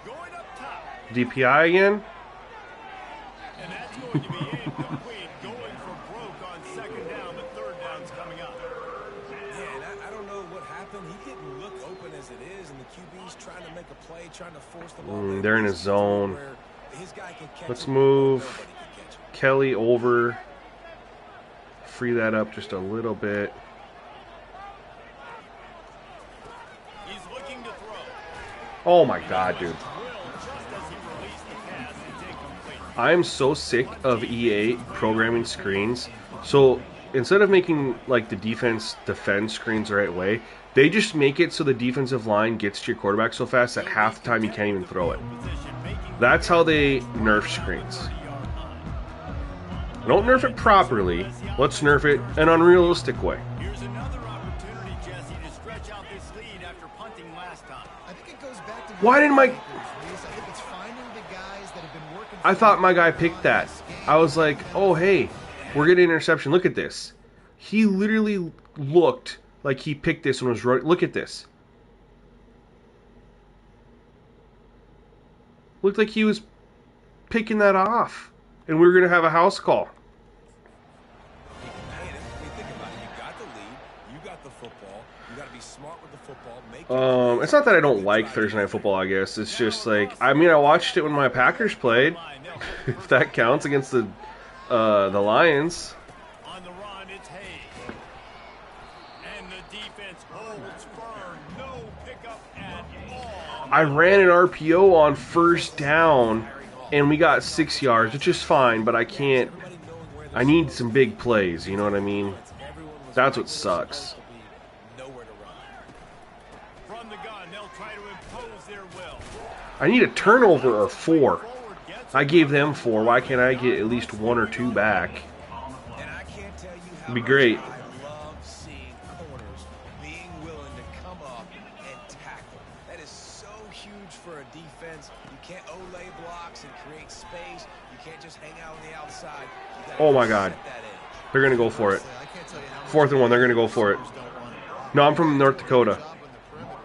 Going up top. DPI again? And that's going to be incomplete. Going for broke on 2nd down. The 3rd down's coming up. Man, I don't know what happened. He didn't look open as it is, and the QB's trying to make a play, trying to force the ball. They're in a zone. Where his guy can catch Let's him, move nobody can catch him. Kelly over. Free that up just a little bit. He's looking to throw. Oh my god, dude. Will, just as he released the pass, it's incomplete. I am so sick of EA programming screens. So instead of making like the defense defend screens the right way, they just make it so the defensive line gets to your quarterback so fast that half the time you can't even throw it. That's how they nerf screens. Don't nerf it properly. Let's nerf it an unrealistic way. Here's another nice lead after punting last time. I think it goes back to Why didn't my... I think it's finding the guys that have been working. I thought my guy picked that. I was like, oh, hey, we're getting an interception. Look at this. He literally looked like he picked this and was right. Look at this. Looked like he was picking that off. And we were going to have a house call. It's not that I don't like Thursday Night Football, I guess. It's just like, I mean, I watched it when my Packers played. If that counts against the Lions. On the run, it's Hayes. And the defense holds firm. No pickup at all. I ran an RPO on first down, and we got 6 yards, which is fine, but I can't. I need some big plays, you know what I mean? That's what sucks. From the gun, they'll try to impose their will. I need a turnover or 4. I gave them 4. Why can't I get at least 1 or 2 back? It'd be great. I love seeing corners being willing to come up and tackle. That is so huge for a defense. You can't Olay blocks and create space. You can't just hang out on the outside. Oh my God. They're going to go for it. 4th and 1, they're going to go for it. No, I'm from North Dakota.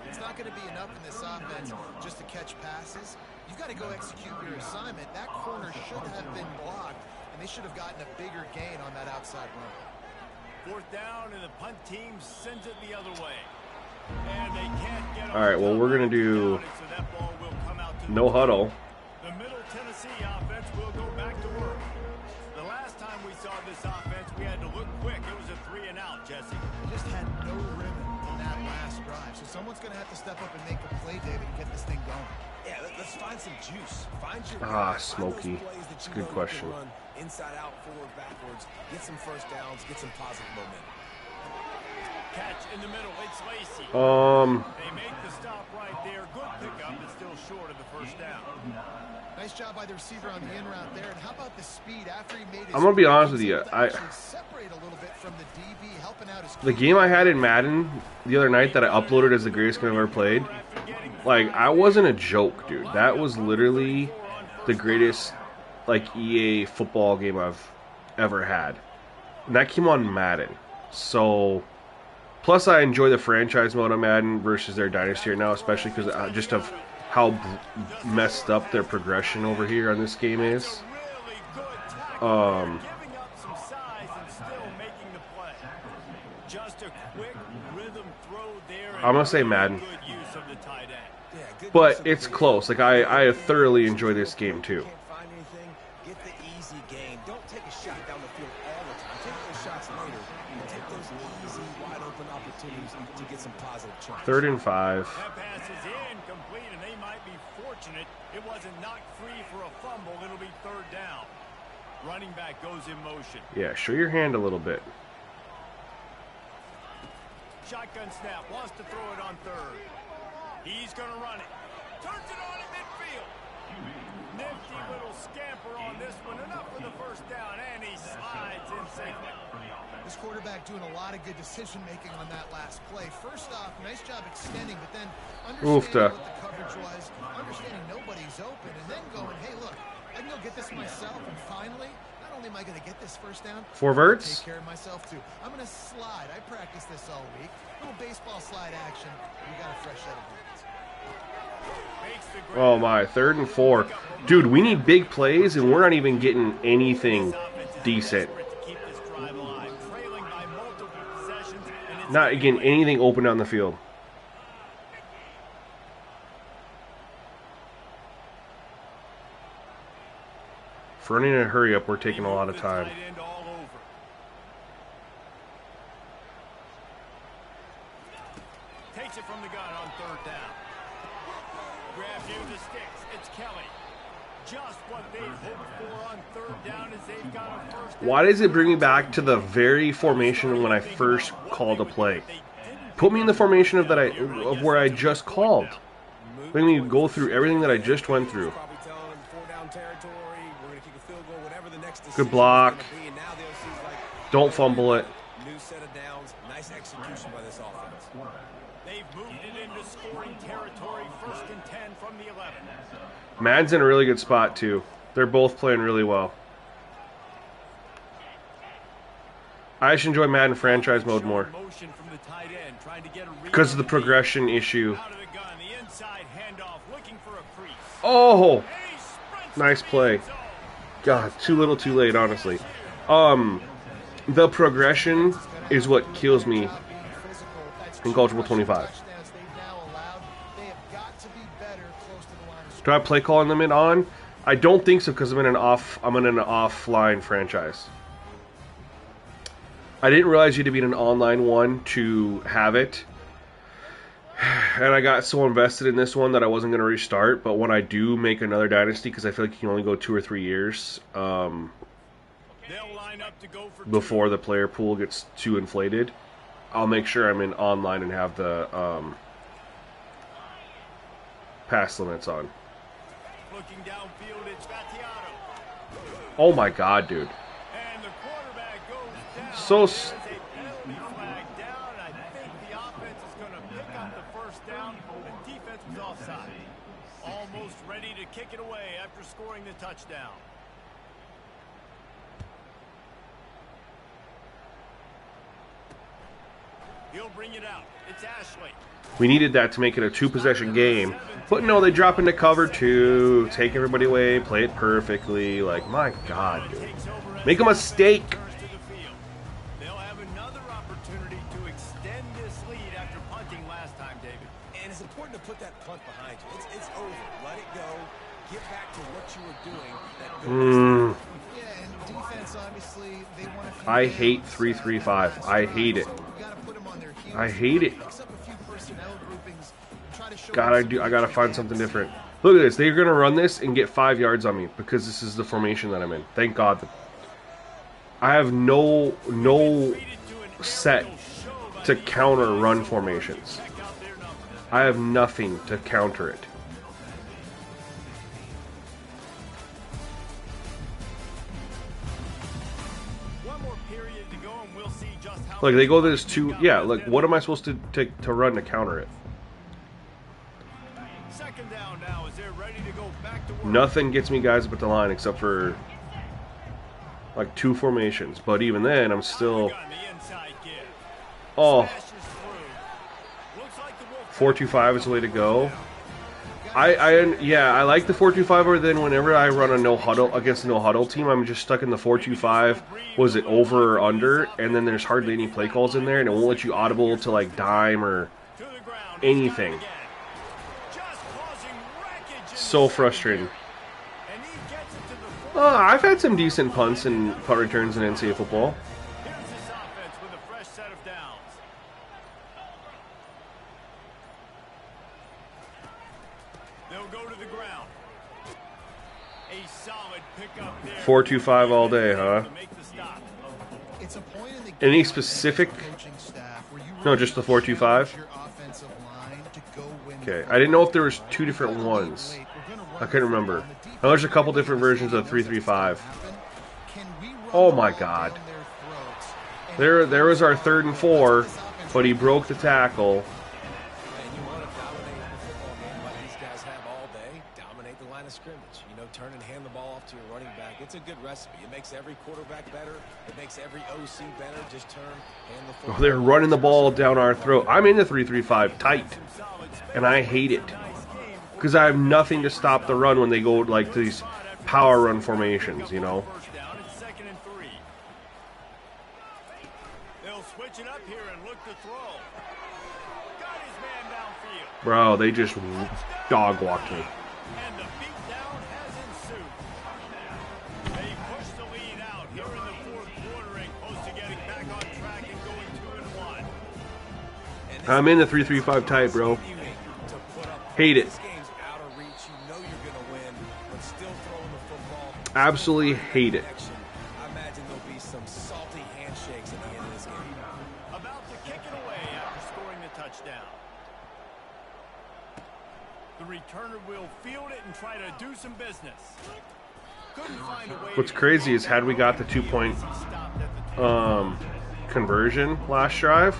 It's not going to be enough in this offense just to catch passes. You've got to go execute your assignment. That corner should have been blocked, and they should have gotten a bigger gain on that outside run. 4th down, and the punt team sends it the other way. And they can't get All right, well, we're going to do so that ball will come out to no huddle. the Middle Tennessee offense will go back to work. The last time we saw this offense, we had to look quick. It was a 3-and-out, Jesse. They just had no rhythm in that last drive. So someone's going to have to step up and make a play, David, and get this thing going. Yeah, let's find some juice. Find your Smokey. It's a good question. Inside out, forward, backwards. Get some first downs. Get some positive momentum. Catch in the middle. It's Lacey. They make the stop right there. Good pickup, but still short of the first down. Nice job by the receiver on the in route there. And how about the speed after he made his... I'm going to be honest with you. Separate a little bit from the DB, helping out his... The game I had in Madden the other night that I uploaded as the greatest game I've ever played, like, I wasn't a joke, dude. That was literally the greatest, like, EA football game I've ever had. And that came on Madden. So, plus I enjoy the franchise mode on Madden versus their Dynasty right now, especially because just of how messed up their progression over here on this game is. I'm going to say Madden. But it's close. Like, I thoroughly enjoy this game, too. Get the easy game. Don't take a shot down the field all the time. Take those shots later. Take those easy, wide open opportunities to get some positive chances. 3rd and 5. That pass is incomplete, and they might be fortunate it wasn't knocked free for a fumble. It'll be 3rd down. Running back goes in motion. Yeah, show your hand a little bit. Shotgun snap. Wants to throw it on 3rd. He's going to run it. Turns it on at midfield. Nifty little scamper on this one. Enough for the first down, and he slides in safely. This quarterback doing a lot of good decision-making on that last play. First off, nice job extending, but then understanding what the coverage was, understanding nobody's open, and then going, hey, look, I can go get this myself, and finally, not only am I going to get this first down, 4 verts. Take care of myself, too. I'm going to slide. I practiced this all week. Little baseball slide action. We got a fresh set of hands. Oh, my. 3rd and 4. Dude, we need big plays, and we're not even getting anything decent. Not getting anything open on the field. For running a hurry up, we're taking a lot of time. Takes it from the gun on 3rd down. Grab near the sticks. It's Kelly. Just what they hoped for on 3rd down as they've got a first down. Why does it bring me back to the very formation when I first called a play? Put me in the formation of where I just called. Let me go through everything that I just went through. Good block. Don't fumble it. New set of downs. Nice execution by this offense. They've moved into scoring territory, 1st and 10 from the 11. Madden's in a really good spot, too. They're both playing really well. I should enjoy Madden franchise mode more Motion from the tight end, trying to get a read because of the on progression issue. Out of the gun, the inside handoff, looking for a crease. Oh, And he sprints nice to the play. end zone. God, too little, too late, honestly. The progression is what kills me in College Football 25. Do I play calling them in on? I don't think so because I'm in an offline franchise. I didn't realize you had to be in an online one to have it. And I got so invested in this one that I wasn't going to restart. But when I do make another dynasty, because I feel like you can only go 2 or 3 years before the player pool gets too inflated, I'll make sure I'm in online and have the pass limits on. Looking downfield, it's Battiato. Oh my God, dude. And the quarterback goes down. So There's a penalty flag down. I think the offense is going to pick up the 1st down. The defense was offside. Almost ready to kick it away after scoring the touchdown. He'll bring it out. It's Ashley. We needed that to make it a 2-possession game. But no, they drop into cover 2, take everybody away, play it perfectly. Like, my God, dude. Make a mistake. They'll have another opportunity to extend this lead after punting last time, David. And it's important to put that punt behind you. It's over. Let it go. Get back to what you were doing. Yeah, and defense, obviously, they want to. I hate 3-3-5. I hate it. I hate it. God, I gotta find something different. Look at this. They're gonna run this and get 5 yards on me because this is the formation that I'm in. Thank God. I have no set to counter run formations. I have nothing to counter it. Like, they go this 2... Yeah, like, what am I supposed to run to counter it? Second down now as they're ready to go back to work. Nothing gets me guys up at the line except for, like, 2 formations. But even then, I'm still... Oh. 4-2-5 is the way to go. I like the 4-2-5, or then whenever I run a no huddle against a no huddle team, I'm just stuck in the 4-2-5. Was it over or under? And then there's hardly any play calls in there, and it won't let you audible to like dime or anything. So frustrating. I've had some decent punts and punt returns in NCAA football. They'll go to the ground. A solid pickup there. 4-2-5 all day, huh? It's a point in the Any specific? No, just the 4-2-5. Okay, I didn't know if there was 2 different ones. I couldn't remember. Now there's a couple different versions of 3-3-5. Oh my God! There was our 3rd and 4, but he broke the tackle. Scrimmage, you know, turn and hand the ball off to your running back. It's a good recipe. It makes every quarterback better. It makes every OC better. Just turn, hand the football. Oh, they're running the ball down our throat. I'm in the 3-3-5 tight, and I hate it because I have nothing to stop the run when they go like these power run formations. You know. They'll switch it up here and look to throw. Got his man downfield. Bro, they just dog walked me. I'm in the 3-3-5 tight, bro. Hate it. Absolutely hate it. I imagine there'll be some salty handshakes at the end of this game. About to kick it away after scoring the touchdown. The returner will field it and try to do some business. Couldn't find a way. What's crazy is had we got the 2-point conversion last drive,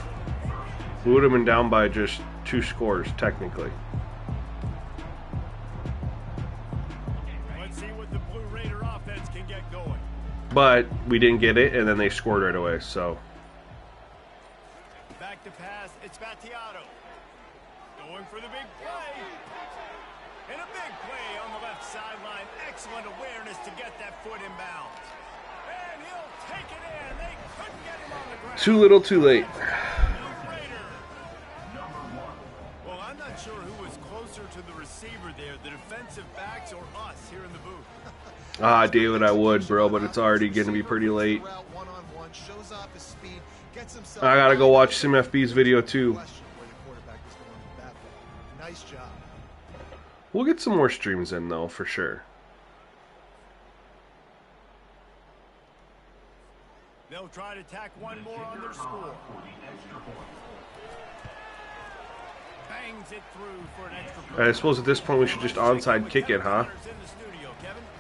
we would have been down by just 2 scores, technically. Let's see what the Blue Raider offense can get going. But we didn't get it, and then they scored right away, so. Back to pass, it's Battiato. Going for the big play. And a big play on the left sideline. Excellent awareness to get that foot in bounds. And he'll take it in. They couldn't get him on the ground. Too little, too late. Well, I'm not sure who was closer to the receiver there, the defensive backs or us here in the booth. Ah, David, I would, bro, but it's already going to be pretty late. I got to go watch SimFB's video, too. Nice job. We'll get some more streams in, though, for sure. They'll try to tack one more on their score. Bangs it through for an extra point. I suppose at this point we should just onside kick it, huh?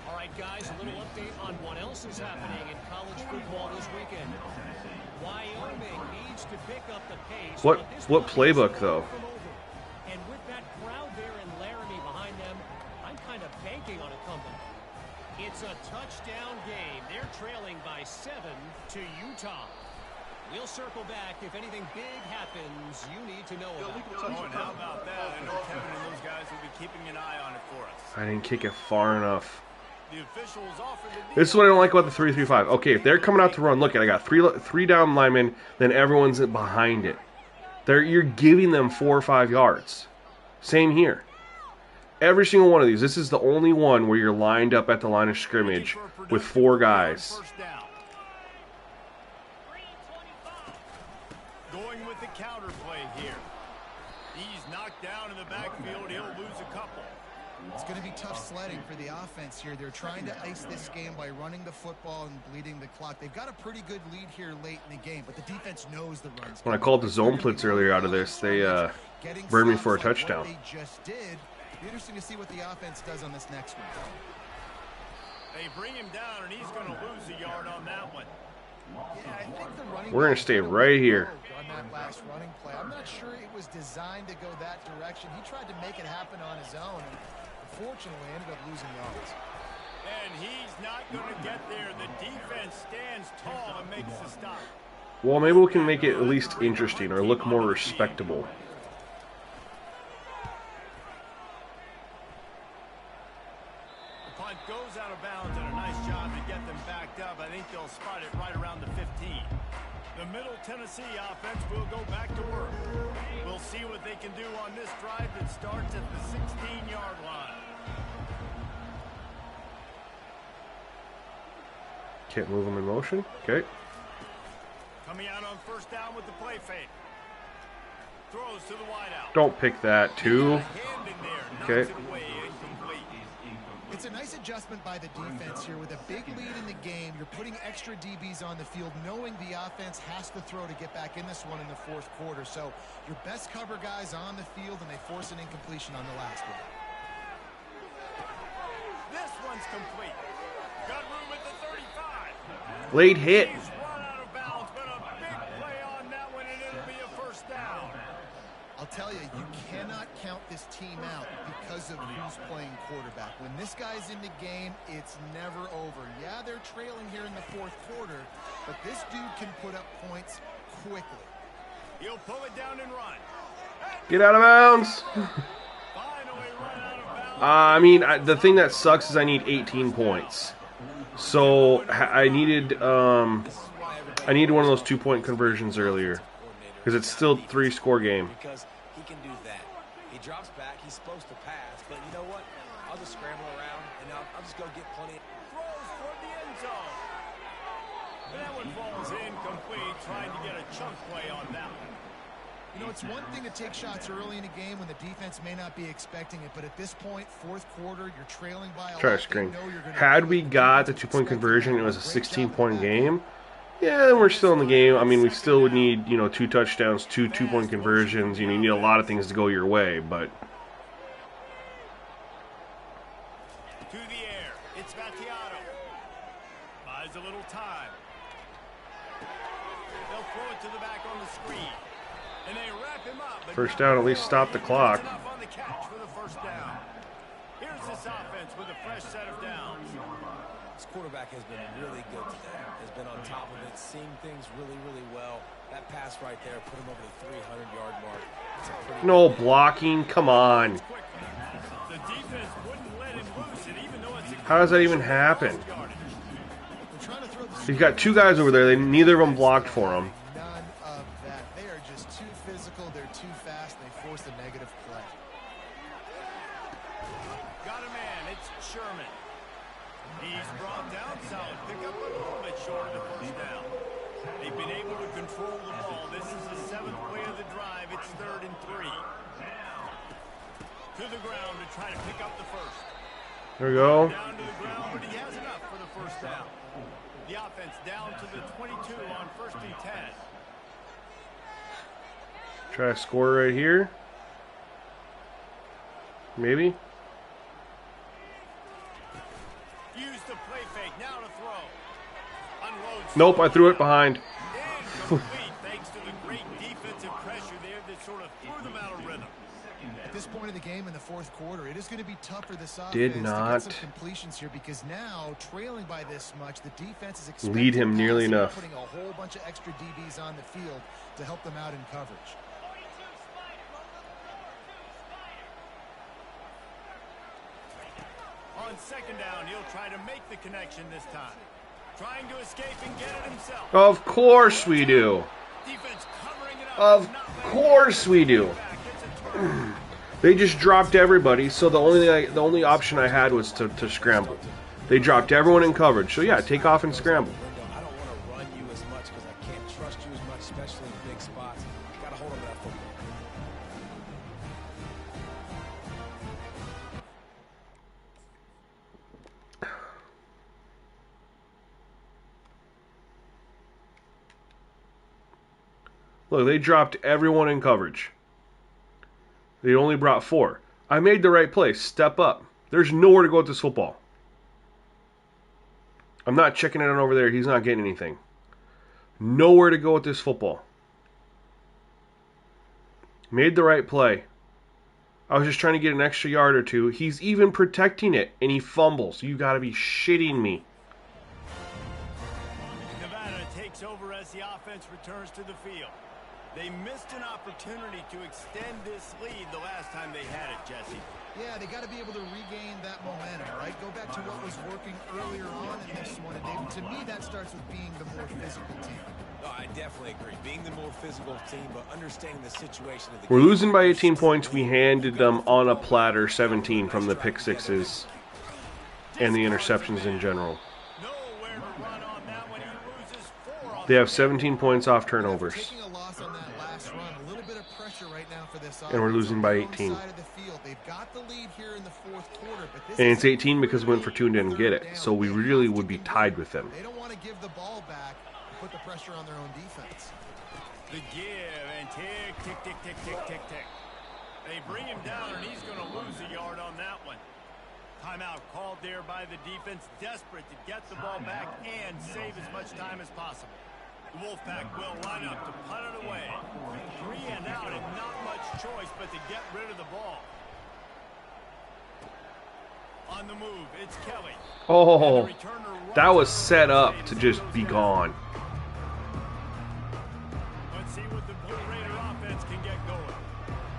All right, guys, a little update on what else is happening in college football this weekend. Wyoming needs to pick up the pace. What playbook, though? And with that crowd there in Laramie behind them, I'm kind of banking on a comeback. It's a touchdown game. They're trailing by 7 to Utah. We'll circle back. If anything big happens, you need to know about it. Oh, and how about that? I know Kevin and those guys will be keeping an eye on it for us. I didn't kick it far enough. The officials offered the This is what I don't like about the 3-3-5. Okay, if they're coming out to run, look at I got three down linemen, then everyone's behind it. You're giving them 4 or 5 yards. Same here. Every single one of these. This is the only one where you're lined up at the line of scrimmage with 4 guys. Going with the counter play here. He's knocked down in the backfield. He'll lose a couple. It's going to be tough sledding for the offense here. They're trying to ice this game by running the football and bleeding the clock. They've got a pretty good lead here late in the game, but the defense knows the runs. When I called the zone blitz earlier out of this, they burned me for a touchdown. They just did. Be interesting to see what the offense does on this next one. They bring him down, and he's going to lose a yard on that one. Yeah, I think the running We're going to stay right here. On that last running play, I'm not sure it was designed to go that direction. He tried to make it happen on his own, and unfortunately ended up losing yards. And he's not going to get there. The defense stands tall and makes the stop. Well, maybe we can make it at least interesting or look more respectable. The punt goes out of bounds, and a nice job to get them backed up. I think they'll spot it right around the 15. The Middle Tennessee offense will go back to work. We'll see what they can do on this drive that starts at the 16-yard line. Can't move them in motion. Okay. Coming out on first down with the play fake. Throws to the wideout. Don't pick that, too. Hand in there, knocks Okay. it away, incomplete. It's a nice adjustment by the defense here. With a big lead in the game, you're putting extra DBs on the field, knowing the offense has to throw to get back in this one in the fourth quarter. So your best cover guys on the field, and they force an incompletion on the last one. This one's complete. Got room at the 35. Late hit. He's run out of bounds, but a big play on that one, and it'll be a first down. I'll tell you, you cannot count this team out because of who's playing quarterback. When this guy's in the game, it's never over. Yeah, they're trailing here in the fourth quarter, but this dude can put up points quickly. He'll pull it down and run. Get out of bounds. Finally run out of bounds. I mean, the thing that sucks is I need 18 points. So I needed one of those 2-point conversions earlier because it's still 3-score game. Because he can do that. He drops back. He's supposed to pass, but you know what? I'll just scramble around and I'll just go get plenty. Throws toward the end zone. That one falls incomplete, trying to get a chunk play on that one. You know, it's one thing to take shots early in a game when the defense may not be expecting it, but at this point, fourth quarter, you're trailing by a lot. Try screen. Had we got the 2-point conversion, it was a 16-point game. Yeah, then we're still in the game. I mean, we still would need, 2 touchdowns, 2 2-point conversions. You need a lot of things to go your way, but To the air. It's Battiato. Buys a little time. They'll throw it to the back on the screen. And they wrap him up, but First down, at least stop the clock. enough on the catch for the first down. Here's this offense with a fresh set of downs. This quarterback has been really good today. Has been on top of it, seeing things really, really well. That pass right there put him over the 300-yard mark. It's a pretty No blocking. Come on. The defense wouldn't let him loose, and even though it's a How does that even happen? They're trying to throw the He's got two guys over there. Neither of them blocked for him. none of that. They are just too physical. They're too fast. They force a negative play. got a man. It's Sherman. He's brought down solid. Pick up a little bit short of the first down. They've been able to control the ball. This is the 7th play of the drive. It's 3rd and 3. To the ground to try to pick up the first. There we go. Down to the ground, but he has enough for the first down. The offense down to the 22 on 1st and 10. Try to score right here. Maybe. Use the play fake. Now to throw. Unloads. Nope, I threw it behind. Incomplete thanks to the great defensive pressure there that sort of threw them out of rhythm. At this point in the game in the 4th quarter, it is going to be tough for this offense Did to not get some completions here because now, trailing by this much, the defense is expecting lead him nearly passing, enough. putting a whole bunch of extra DBs on the field to help them out in coverage. On 2nd down, he'll try to make the connection this time. Trying to escape and get it himself. Of course we do. Defense covering it up. Of Not letting course we do. it back. It's a turnover. They just dropped everybody, so the only option I had was to scramble. They dropped everyone in coverage, so yeah, take off and scramble. I don't want to run you as much because I can't trust you as much, especially in big spots. Got to hold on to that football. Look, they dropped everyone in coverage. They only brought 4. I made the right play. Step up. There's nowhere to go with this football. I'm not checking it on over there. He's not getting anything. Nowhere to go with this football. Made the right play. I was just trying to get an extra yard or two. He's even protecting it, and he fumbles. You got to be shitting me. Nevada takes over as the offense returns to the field. They missed an opportunity to extend this lead the last time they had it, Jesse. Yeah, they got to be able to regain that momentum, right? Go back to what was working earlier on in this one. And David, to me, that starts with being the more physical team. No, I definitely agree. Being the more physical team, but understanding the situation of the We're game. losing by 18 points. We handed them on a platter 17 from the pick sixes and the interceptions in general. Nowhere to run on that one. He loses 4 on They have 17 points off turnovers. Taking a loss on that last run, a little bit of pressure right now for this offense. And we're losing by On their own 18. side of the field. They've got the lead here in the 4th quarter, but this And is it's 18 because we went for 2 and didn't get it. So we really would be tied with them. They don't want to give the ball back, put the pressure on their own defense. the give and tick, tick, tick, tick, tick, tick, tick. They bring him down, and he's going to lose a yard on that one. Timeout called there by the defense, desperate to get the ball back and save as much time as possible. The Wolfpack will line up to punt it away. 3 and out, and not much choice but to get rid of the ball. On the move, it's Kelly. Oh, that was set up to just be gone. Let's see what the Blue Raider offense can get going.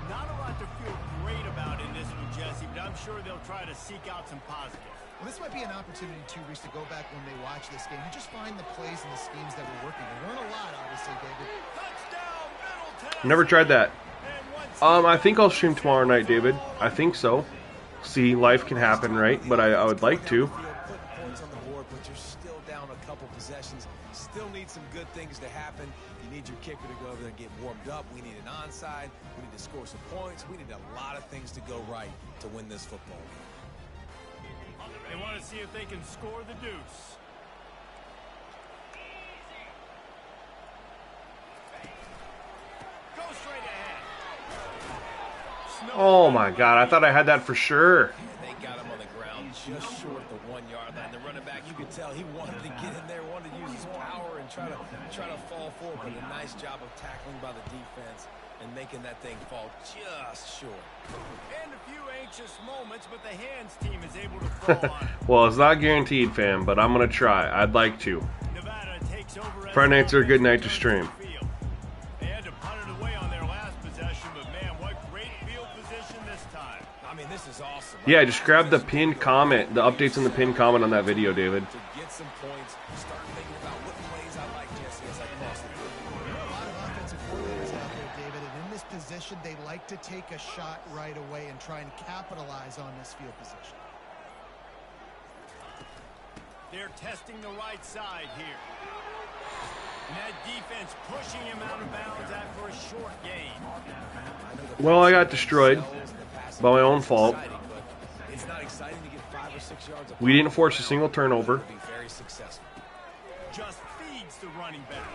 Not a lot to feel great about in this one, Jesse, but I'm sure they'll try to seek out some positives. Well, this might be an opportunity, too, Reese, to go back when they watch this game and just find the plays and the schemes that were working. There weren't a lot, obviously, David. Touchdown, Middleton. Never tried that. And once I think I'll stream tomorrow night, David. I think so. See, life can happen, right? But I would like to. Putting points on the board, but you're still down a couple possessions. Still need some good things to happen. You need your kicker to go over there and get warmed up. We need an onside. We need to score some points. We need a lot of things to go right to win this football game. they want to see if they can score the deuce. Go straight ahead. Oh my God, I thought I had that for sure. They got him on the ground just short of the 1-yard line. The running back, you could tell he wanted to get in there, wanted to use his power and try to fall forward. But a nice job of tackling by the defense and making that thing fall just short. And a few anxious moments, but the hands team is able to fall on it. Well, it's not guaranteed, fam, but I'm going to try. I'd like to. Nevada takes over. Friday nights are a good night to stream. They had to punt it away on their last possession, but man, what great field position this time. I mean, this is awesome. Yeah, just grab the pinned comment, the updates in the pinned comment on that video, David. To get some points, start thinking about what plays I like, Jesse, as I cross the field. There are a lot of offensive coordinators out there, David, and in this position, they like to take a shot right away and try and capitalize on this field position. They're testing the right side here. And that defense pushing him out of bounds after a short gain. Well, I got destroyed by my own fault. It's not exciting to get 5 or 6 yards of We didn't force a single turnover. be very successful. Just feeds the running back.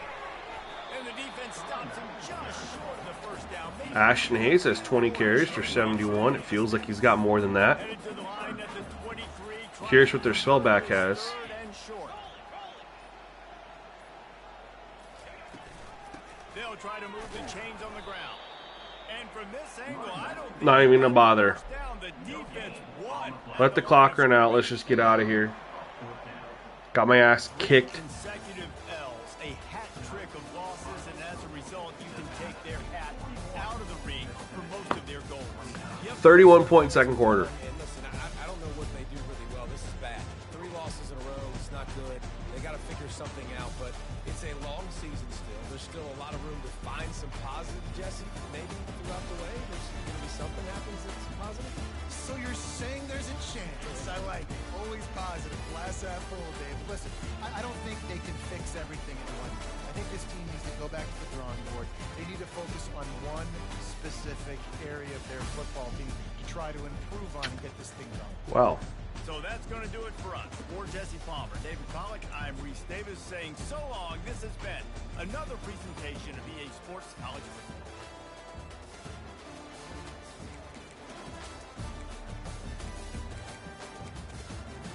And the defense stops him just short of the first down. Maybe Ashton Hayes has 20 carries for 71. It feels like he's got more than that. headed to the line at the 23. Curious what their spellback has. Third and short. They'll try to move the chains on the ground. And from this angle, I don't think Not even a bother. first down, the defense won. Let the clock run out. Let's just get out of here. Got my ass kicked. Consecutive L's, a hat trick of losses, and as a result, you can take their hat out of the ring for most of their goals. Yep. 31-point second quarter. And listen, I don't know what they do really well. This is bad. 3 losses in a row. It's not good. They got to figure something out, but it's a long season still. There's still a lot of room to find some positive, Jesse. Maybe throughout the way, there's going to be something happens that's positive. So you're saying there's a chance. I like it. Always positive. Glass half full, Dave. Listen, I don't think they can fix everything in one game. I think this team needs to go back to the drawing board. They need to focus on one specific area of their football team to try to improve on and get this thing going. Wow. So that's going to do it for us. For Jesse Palmer, David Pollack, I'm Reese Davis saying so long. This has been another presentation of EA Sports College Football.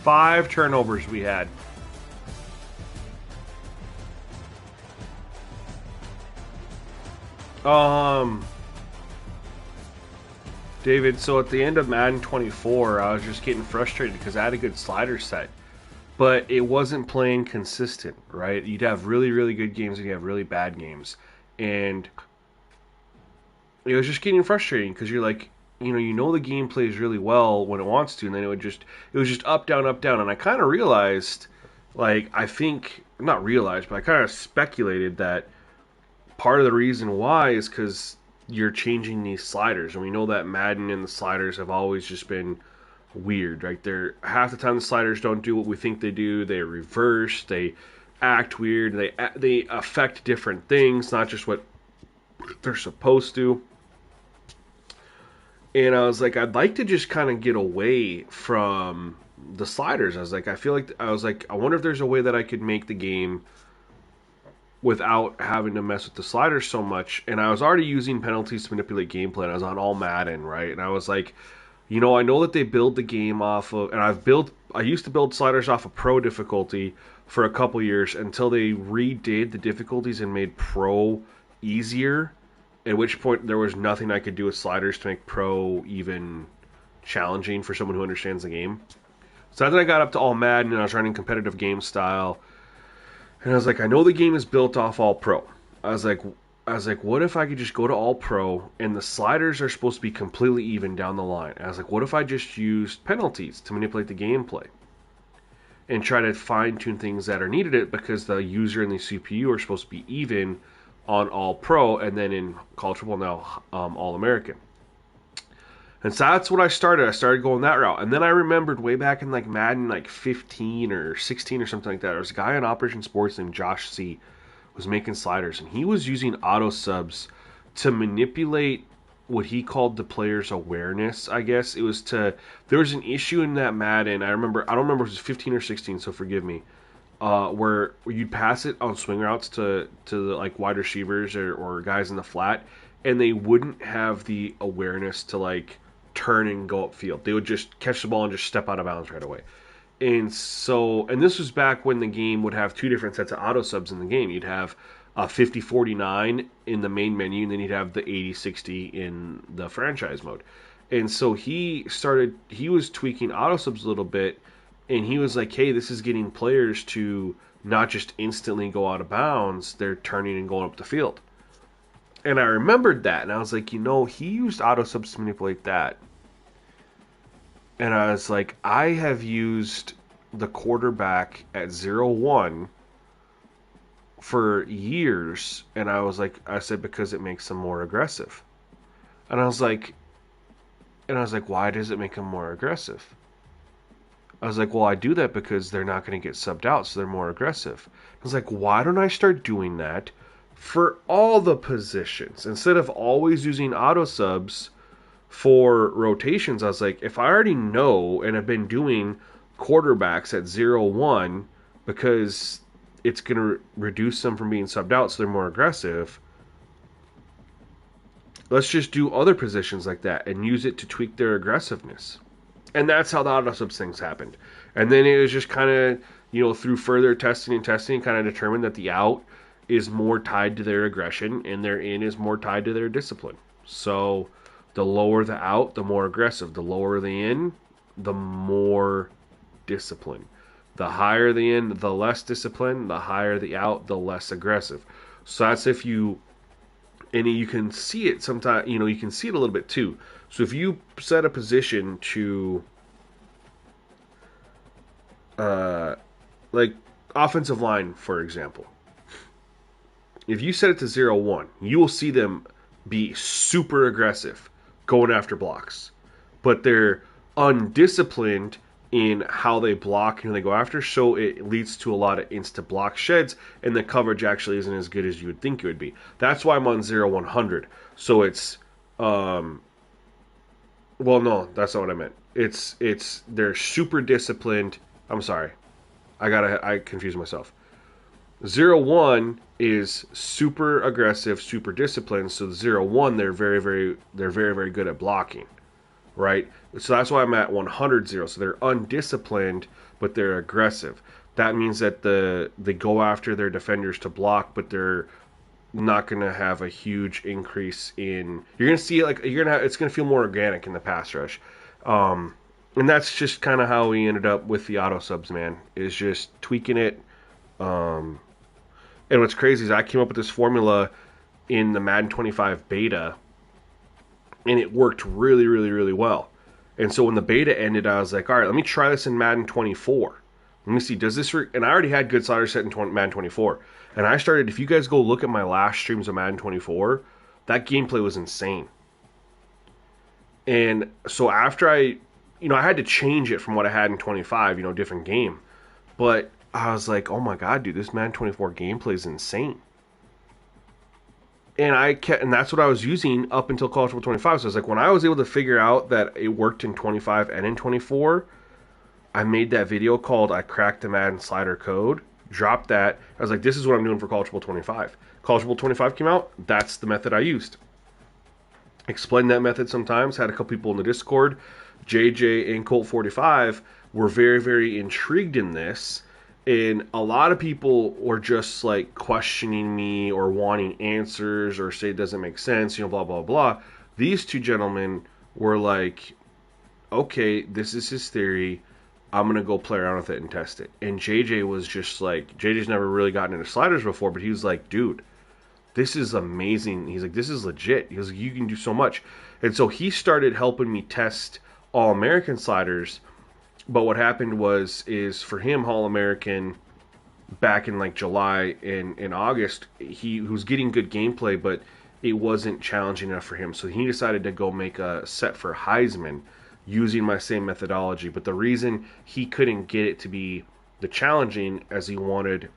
5 turnovers we had. David, so at the end of Madden 24, I was just getting frustrated because I had a good slider set, but it wasn't playing consistent, right? You'd have really, really good games and you have really bad games, and it was just getting frustrating because you're like, you know the game plays really well when it wants to, and then it was just up, down, and I kind of realized, but I kind of speculated that part of the reason why is because you're changing these sliders, and we know that Madden and the sliders have always just been weird, right? They're half the time the sliders don't do what we think they do. They reverse, they act weird, they affect different things, not just what they're supposed to. And I was like, I'd like to just kind of get away from the sliders. I wonder if there's a way that I could make the game without having to mess with the sliders so much. And I was already using penalties to manipulate gameplay, and I was on all Madden, right? And I was like, I know that they build the game off of, and I used to build sliders off of pro difficulty for a couple years until they redid the difficulties and made pro easier. At which point, there was nothing I could do with sliders to make pro even challenging for someone who understands the game. So then I got up to all Madden, and I was running competitive game style. And I was like, I know the game is built off all pro. I was like, what if I could just go to all pro, and the sliders are supposed to be completely even down the line? And I was like, what if I just used penalties to manipulate the gameplay? And try to fine-tune things that are needed, because the user and the CPU are supposed to be even on all pro, and then in college football now, all American. And so that's what I started. I started going that route. And then I remembered way back in Madden 15 or 16 or something like that, there was a guy in Operation Sports named Josh C. was making sliders, and he was using auto subs to manipulate what he called the player's awareness, I guess. There was an issue in that Madden, I don't remember if it was 15 or 16, so forgive me, where you'd pass it on swing routes to wide receivers or guys in the flat, and they wouldn't have the awareness to turn and go upfield. They would just catch the ball and just step out of bounds right away. And this was back when the game would have 2 different sets of auto subs in the game. You'd have a 50-49 in the main menu, and then he'd have the 80-60 in the franchise mode. And so he was tweaking auto subs a little bit, and he was like, hey, this is getting players to not just instantly go out of bounds, they're turning and going up the field. And I remembered that, and I was like, he used auto subs to manipulate that. And I was like, I have used the quarterback at 0-1 for years, and I said because it makes them more aggressive. And I was like, why does it make them more aggressive? I was like, well, I do that because they're not going to get subbed out, so they're more aggressive. I was like, why don't I start doing that for all the positions instead of always using auto subs for rotations? I was like, if I already know and have been doing quarterbacks at 0-1 because it's going to reduce them from being subbed out, so they're more aggressive, let's just do other positions like that and use it to tweak their aggressiveness. And that's how the auto subs things happened. And then it was just kind of, through further testing, kind of determined that the out is more tied to their aggression and their in is more tied to their discipline. So the lower the out, the more aggressive. The lower the in, the more discipline. The higher the in, the less discipline. The higher the out, the less aggressive. So that's if you... And you can see it sometimes, you can see it a little bit too. So if you set a position to, like offensive line, for example, if you set it to 0-1, you will see them be super aggressive going after blocks. But they're undisciplined in how they block and who they go after, so it leads to a lot of insta block sheds, and the coverage actually isn't as good as you would think it would be. That's why I'm on 0-100. So it's well, no, that's not what I meant. It's they're super disciplined. I'm sorry, I confused myself. 0-1 is super aggressive, super disciplined. So 0-1, they're very good at blocking. Right? So that's why I'm at 100-0. So they're undisciplined, but they're aggressive. That means that they go after their defenders to block, but they're not going to have a huge increase in... You're going to see it it's going to feel more organic in the pass rush. And that's just kind of how we ended up with the auto subs, man, is just tweaking it. And what's crazy is I came up with this formula in the Madden 25 beta, and it worked really, really, really well. And so when the beta ended, I was like, all right, let me try this in Madden 24. Let me see, does this work? And I already had good sliders set in Madden 24. And I started, if you guys go look at my last streams of Madden 24, that gameplay was insane. And so after I had to change it from what I had in 25, different game. But I was like, oh my God, dude, this Madden 24 gameplay is insane. And that's what I was using up until College Football 25. So I was like, when I was able to figure out that it worked in 25 and in 24, I made that video called I Cracked the Madden Slider Code, dropped that. I was like, this is what I'm doing for College Football 25. College Football 25 came out, that's the method I used. Explained that method sometimes, had a couple people in the Discord. JJ and Colt 45 were very, very intrigued in this. And a lot of people were just like questioning me or wanting answers or say it doesn't make sense, blah, blah, blah. These two gentlemen were like, okay, this is his theory. I'm going to go play around with it and test it. And JJ was just like, JJ's never really gotten into sliders before, but he was like, dude, this is amazing. He's like, this is legit. He was like, you can do so much. And so he started helping me test All-American sliders. But what happened is for him, All-American, back in like July and in August, he was getting good gameplay, but it wasn't challenging enough for him. So he decided to go make a set for Heisman using my same methodology. But the reason he couldn't get it to be the challenging as he wanted,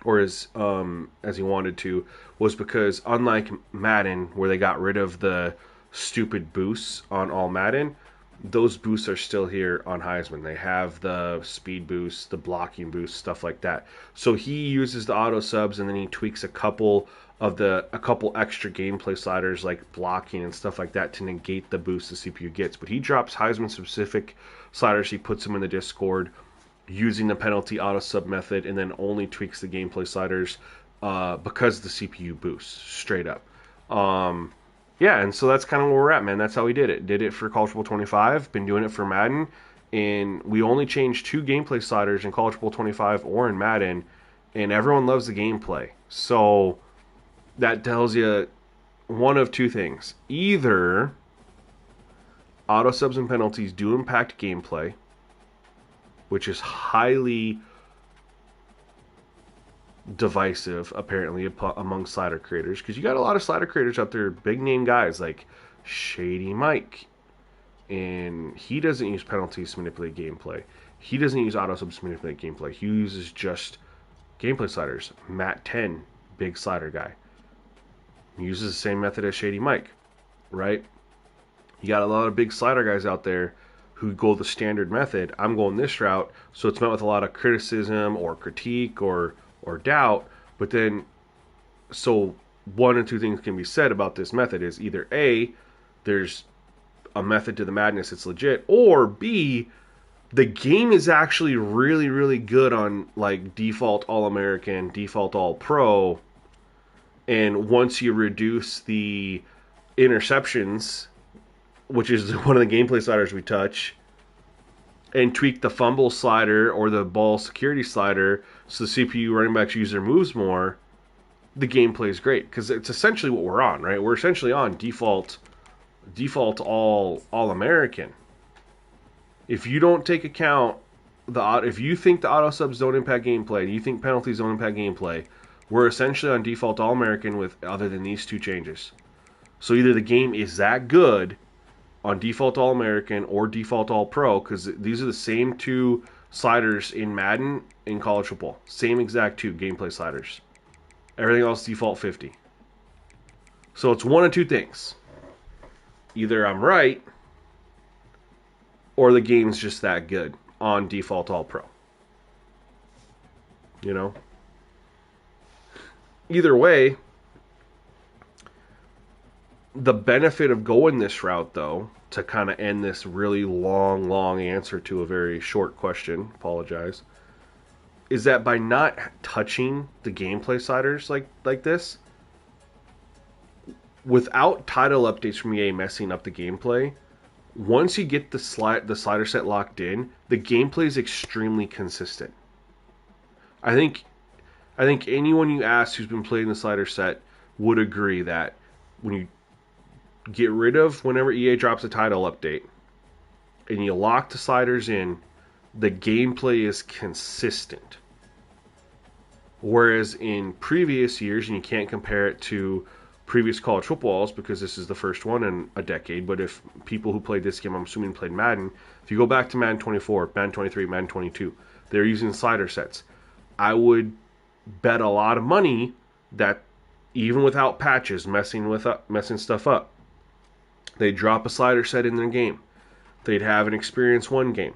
or as he wanted to, was because unlike Madden, where they got rid of the stupid boosts on all Madden, those boosts are still here on Heisman. They have the speed boost, the blocking boost, stuff like that. So he uses the auto subs, and then he tweaks a couple extra gameplay sliders like blocking and stuff like that to negate the boost the CPU gets. But he drops Heisman specific sliders. He puts them in the Discord using the penalty auto sub method, and then only tweaks the gameplay sliders because of the CPU boost, straight up. Yeah, and so that's kind of where we're at, man. That's how we did it. Did it for College Football 25, been doing it for Madden, and we only changed 2 gameplay sliders in College Football 25 or in Madden, and everyone loves the gameplay. So that tells you one of 2 things. Either auto subs and penalties do impact gameplay, which is highly divisive apparently among slider creators, because you got a lot of slider creators out there, big name guys like Shady Mike, and he doesn't use penalties to manipulate gameplay. He doesn't use auto subs to manipulate gameplay. He uses just gameplay sliders. Matt 10, big slider guy, he uses the same method as Shady Mike, right? You got a lot of big slider guys out there who go the standard method. I'm going this route, so it's met with a lot of criticism or critique or doubt. But then, so one or 2 things can be said about this method is either A, there's a method to the madness, it's legit, or B, the game is actually really, really good on like default All-American, default All-Pro, and once you reduce the interceptions, which is one of the gameplay sliders we touch, and tweak the fumble slider or the ball security slider so the CPU running backs use their moves more, the gameplay is great. Because it's essentially what we're on, right? We're essentially on default All-American. If you don't take account if you think the auto subs don't impact gameplay, you think penalties don't impact gameplay, we're essentially on default All-American with other than these 2 changes. So either the game is that good on default All-American or default All-Pro, because these are the same 2 sliders in Madden and college football. Same exact 2 gameplay sliders. Everything else default 50. So it's one of 2 things. Either I'm right, or the game's just that good on default All-Pro. You know? Either way, the benefit of going this route, though, to kind of end this really long answer to a very short question, apologize, is that by not touching the gameplay sliders like this, without title updates from EA messing up the gameplay, once you get the slider set locked in, the gameplay is extremely consistent. I think anyone you ask who's been playing the slider set would agree that when you get rid of whenever EA drops a title update and you lock the sliders in, the gameplay is consistent. Whereas in previous years, and you can't compare it to previous college footballs because this is the first one in a decade, but if people who played this game, I'm assuming played Madden, if you go back to Madden 24, Madden 23, Madden 22, they're using slider sets. I would bet a lot of money that even without patches messing stuff up, they'd drop a slider set in their game. They'd have an experience 1 game.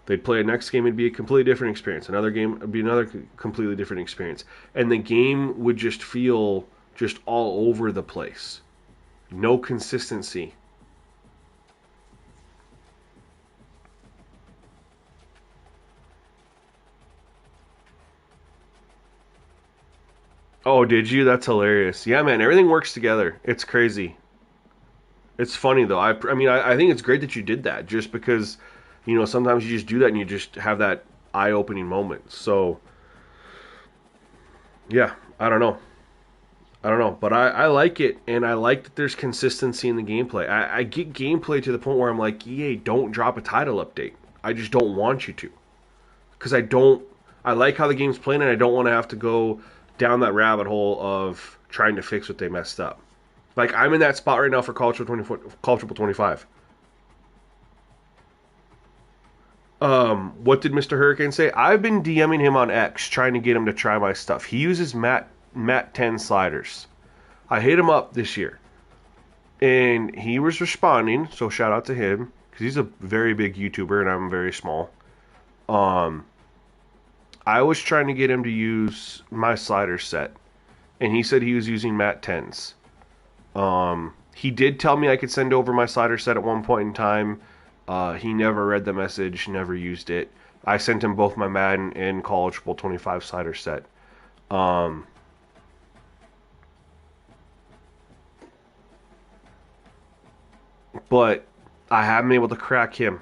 They'd play a next game, it'd be a completely different experience. Another game would be another completely different experience. And the game would just feel just all over the place. No consistency. Oh, did you? That's hilarious. Yeah, man, everything works together. It's crazy. It's funny, though. I think it's great that you did that, just because, sometimes you just do that and you just have that eye-opening moment. So, yeah, I don't know. But I like it, and I like that there's consistency in the gameplay. I get gameplay to the point where I'm like, EA, don't drop a title update. I just don't want you to. Because I like how the game's playing, and I don't want to have to go down that rabbit hole of trying to fix what they messed up. Like, I'm in that spot right now for College Football 25. What did Mr. Hurricane say? I've been DMing him on X, trying to get him to try my stuff. He uses Matt 10 sliders. I hit him up this year, and he was responding, so shout out to him, because he's a very big YouTuber, and I'm very small. I was trying to get him to use my slider set, and he said he was using Matt 10s. He did tell me I could send over my slider set at one point in time. He never read the message, never used it. I sent him both my Madden and College Football 25 slider set. but I haven't been able to crack him.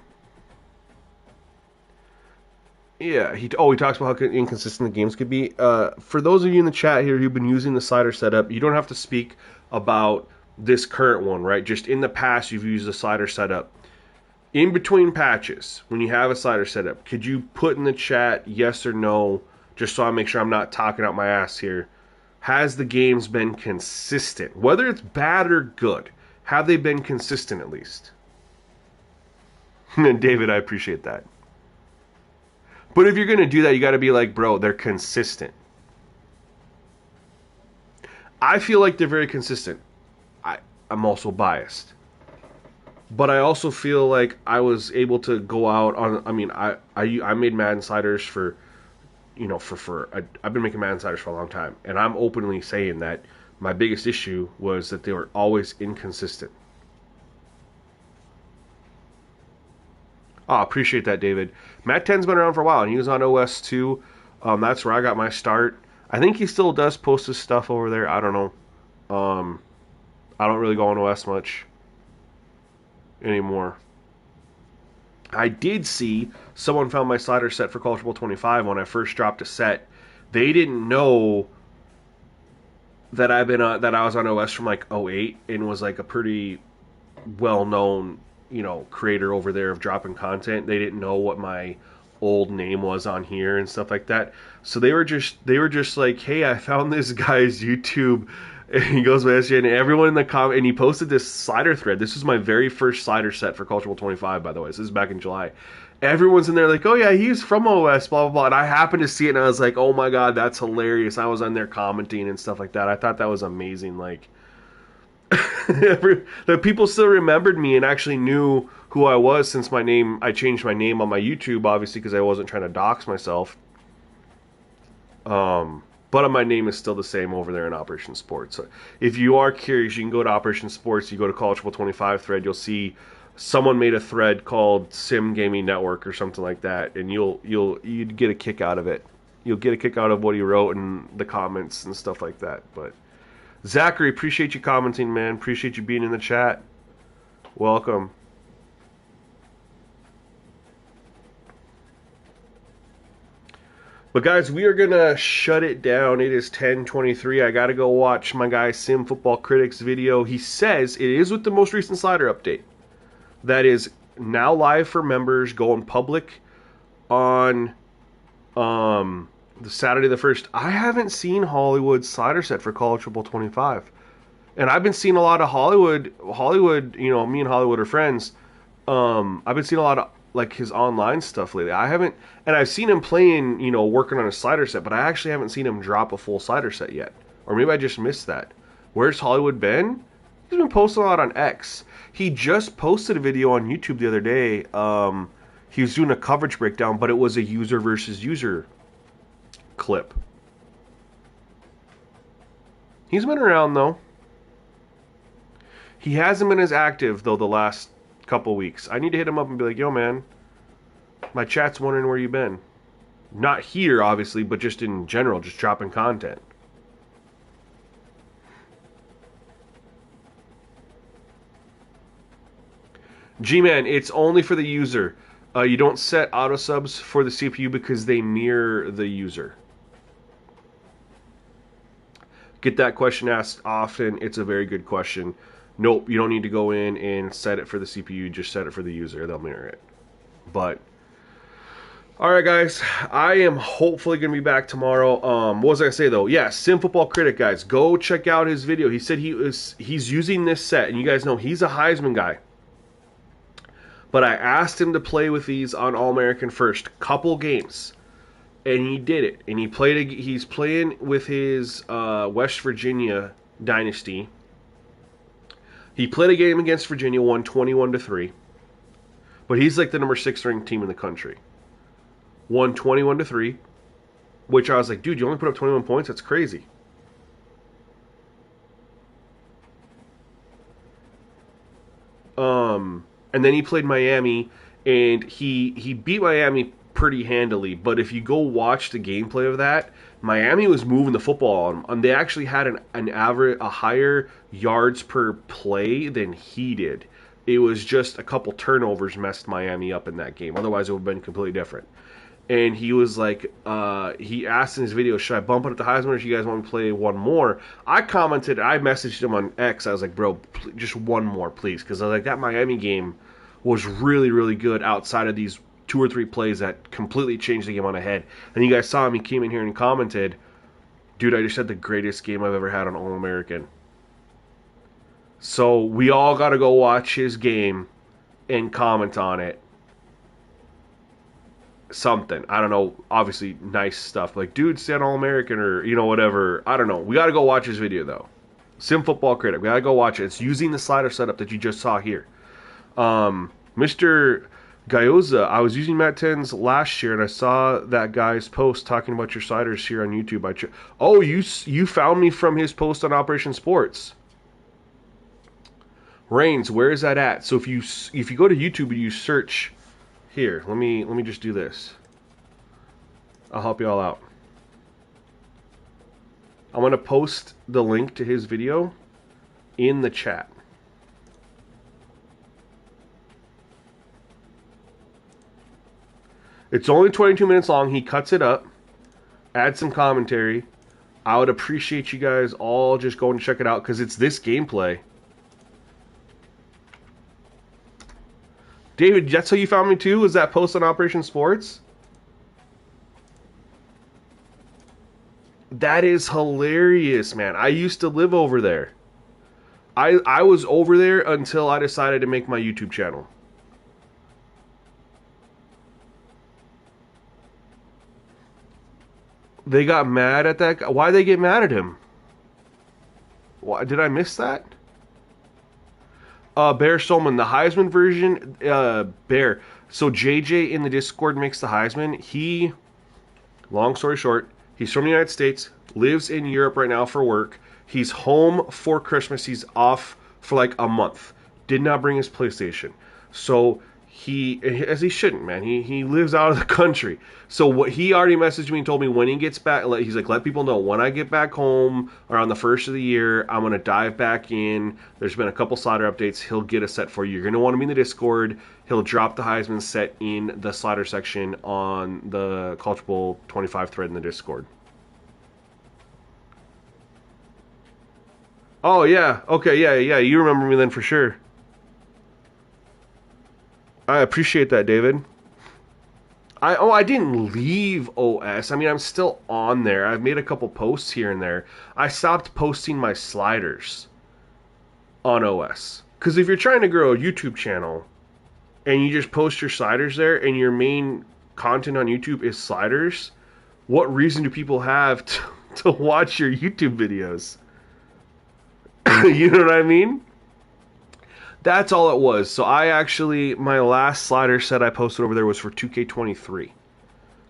Yeah, he talks about how inconsistent the games could be. For those of you in the chat here who've been using the slider setup, you don't have to speak about this current one, right? Just in the past, you've used the slider setup. In between patches, when you have a slider setup, could you put in the chat yes or no, just so I make sure I'm not talking out my ass here? Has the games been consistent? Whether it's bad or good, have they been consistent at least? And David, I appreciate that. But if you're going to do that, you got to be like, bro, they're consistent. I feel like they're very consistent. I'm also biased. But I also feel like I was able to go out on, I mean, I made Madden sliders for, I've been making Madden sliders for a long time. And I'm openly saying that my biggest issue was that they were always inconsistent. Oh, appreciate that, David. Matt 10's been around for a while, and he was on OS 2. That's where I got my start. I think he still does post his stuff over there. I don't know. I don't really go on OS much anymore. I did see someone found my slider set for College Bowl 25 when I first dropped a set. They didn't know that I was on OS from like 08 and was like a pretty well-known creator over there of dropping content. They didn't know what my old name was on here and stuff like that. So they were just like, hey, I found this guy's YouTube. And he goes by SJ, and everyone in the comment, and he posted this slider thread. This was my very first slider set for Cultural 25, by the way. So this is back in July. Everyone's in there like, oh yeah, he's from OS, blah, blah, blah. And I happened to see it, and I was like, oh my god, that's hilarious. I was on there commenting and stuff like that. I thought that was amazing. Like, that people still remembered me and actually knew who I was, since I changed my name on my YouTube, obviously, because I wasn't trying to dox myself. But my name is still the same over there in Operation Sports. So if you are curious, you can go to Operation Sports. You go to College Football 25 thread. You'll see someone made a thread called Simgamingnetwork or something like that, and you'd get a kick out of it. You'll get a kick out of what he wrote and the comments and stuff like that. But Zachary, appreciate you commenting, man. Appreciate you being in the chat. Welcome. But guys, we are going to shut it down. It is 10:23. I got to go watch my guy Sim Football Critics video. He says it is with the most recent slider update. That is now live for members, going public on the Saturday the 1st. I haven't seen Hollywood's slider set for College Football 25. And I've been seeing a lot of Hollywood, me and Hollywood are friends. I've been seeing a lot of like his online stuff lately. I haven't, and I've seen him playing, working on a slider set, but I actually haven't seen him drop a full slider set yet. Or maybe I just missed that. Where's Hollywood been? He's been posting a lot on X. He just posted a video on YouTube the other day. He was doing a coverage breakdown, but it was a user versus user clip. He's been around, though. He hasn't been as active, though, the last couple weeks. I need to hit him up and be like, yo, man, my chat's wondering where you been. Not here, obviously, but just in general, just dropping content. G-Man, it's only for the user. You don't set auto subs for the CPU because they mirror the user. Get that question asked often. It's a very good question. Nope, you don't need to go in and set it for the CPU. Just set it for the user. They'll mirror it. But, alright guys, I am hopefully going to be back tomorrow. What was I going to say though? Yeah, Sim Football Critic, guys. Go check out his video. He said he's using this set. And you guys know he's a Heisman guy. But I asked him to play with these on All-American first. Couple games. And he did it. And he's playing with his West Virginia dynasty. He played a game against Virginia, won 21-3. But he's like the number 6 ranked team in the country. Won 21-3. Which I was like, dude, you only put up 21 points? That's crazy. And then he played Miami, and he beat Miami pretty handily. But if you go watch the gameplay of that, Miami was moving the football on them. And they actually had a higher yards per play than he did. It was just a couple turnovers messed Miami up in that game. Otherwise, it would have been completely different. And he was like, he asked in his video, should I bump it at the Heisman or do you guys want me to play one more? I commented, I messaged him on X. I was like, bro, just one more, please. Because I was like, that Miami game was really, really good outside of these 2 or 3 plays that completely changed the game on a head. And you guys saw him, he came in here and commented, dude, I just had the greatest game I've ever had on All-American. So we all got to go watch his game and comment on it. Something. I don't know. Obviously, nice stuff. Like, dude, said All-American or, whatever. I don't know. We got to go watch his video, though. Sim Football Critic. We got to go watch it. It's using the slider setup that you just saw here. Mr. Gayoza, I was using Matt 10s last year, and I saw that guy's post talking about your sliders here on YouTube. You found me from his post on Operation Sports. Reigns, where is that at? So if you go to YouTube and you search... Here, let me just do this. I'll help you all out. I'm going to post the link to his video in the chat. It's only 22 minutes long. He cuts it up, adds some commentary. I would appreciate you guys all just going to check it out because it's this gameplay. David, that's how you found me too? Was that post on Operation Sports? That is hilarious, man. I used to live over there. I was over there until I decided to make my YouTube channel. They got mad at that guy. Why'd they get mad at him? Why, did I miss that? Bear Solman, the Heisman version, Bear. So JJ in the Discord makes the Heisman. He, long story short, he's from the United States, lives in Europe right now for work. He's home for Christmas. He's off for like a month. Did not bring his PlayStation. So he, as he shouldn't, man. He lives out of the country. So what he already messaged me and told me when he gets back, he's like, let people know when I get back home around the first of the year, I'm going to dive back in. There's been a couple slider updates. He'll get a set for you. You're going to want to be in the Discord. He'll drop the Heisman set in the slider section on the College Bowl 25 thread in the Discord. Oh, yeah. Okay, yeah. You remember me then for sure. I appreciate that, David. I didn't leave OS. I mean, I'm still on there. I've made a couple posts here and there. I stopped posting my sliders on OS. Because if you're trying to grow a YouTube channel and you just post your sliders there and your main content on YouTube is sliders, what reason do people have to watch your YouTube videos? You know what I mean? That's all it was. So my last slider set I posted over there was for 2K23.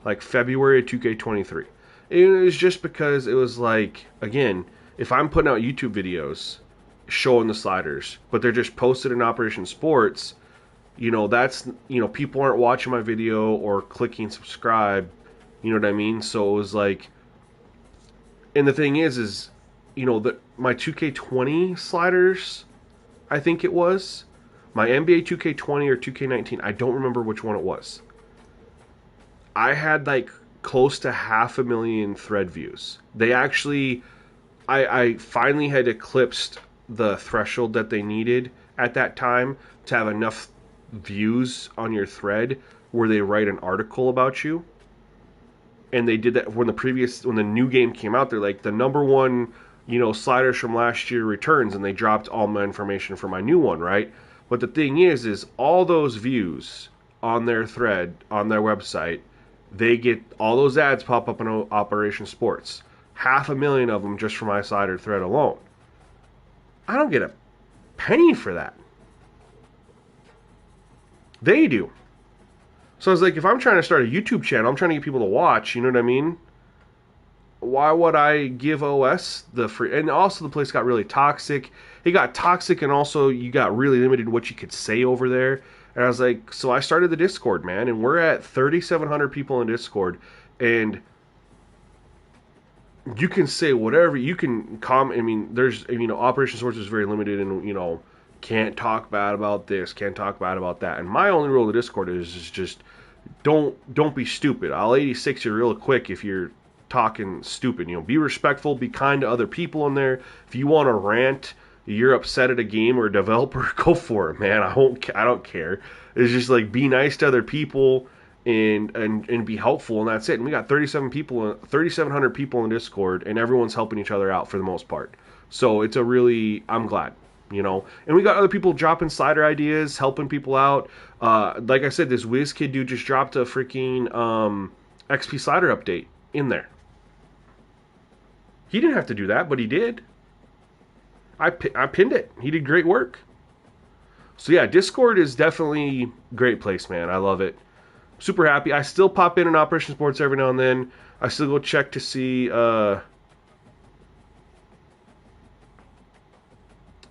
Like February of 2K23. It was just because it was like, again, if I'm putting out YouTube videos showing the sliders, but they're just posted in Operation Sports, that's, people aren't watching my video or clicking subscribe, you know what I mean? So it was like, and the thing is, that my 2K20 sliders, I think it was, my NBA 2K20 or 2K19, I don't remember which one it was. I had like close to 500,000 thread views. They actually, I finally had eclipsed the threshold that they needed at that time to have enough views on your thread where they write an article about you. And they did that when the new game came out. They're like, the number one, sliders from last year returns, and they dropped all my information for my new one, right? But the thing is all those views on their thread, on their website, they get all those ads pop up in Operation Sports. 500,000 of them just for my slider thread alone. I don't get a penny for that. They do. So I was like, if I'm trying to start a YouTube channel, I'm trying to get people to watch, you know what I mean? Why would I give OS the free? And also the place got really toxic. It got toxic, and also you got really limited in what you could say over there. And I was like, so I started the Discord, man, and we're at 3,700 people in Discord, and you can say whatever. You can comment. I mean, Operation Source is very limited, and Can't talk bad about this. Can't talk bad about that. And my only rule of the Discord is just don't be stupid. I'll 86 you real quick if you're talking stupid. You know, be respectful, be kind to other people in there. If you want to rant, you're upset at a game or a developer, go for it, man. I don't care. It's just like be nice to other people and be helpful, and that's it. And we got 3,700 people in Discord, and everyone's helping each other out for the most part. So it's I'm glad. You know, and we got other people dropping slider ideas, helping people out. Like I said, this Wiz Kid dude just dropped a freaking XP slider update in there. He didn't have to do that, but he did. I pinned it. He did great work. So yeah, Discord is definitely a great place, man. I love it. Super happy. I still pop in Operation Sports every now and then. I still go check to see.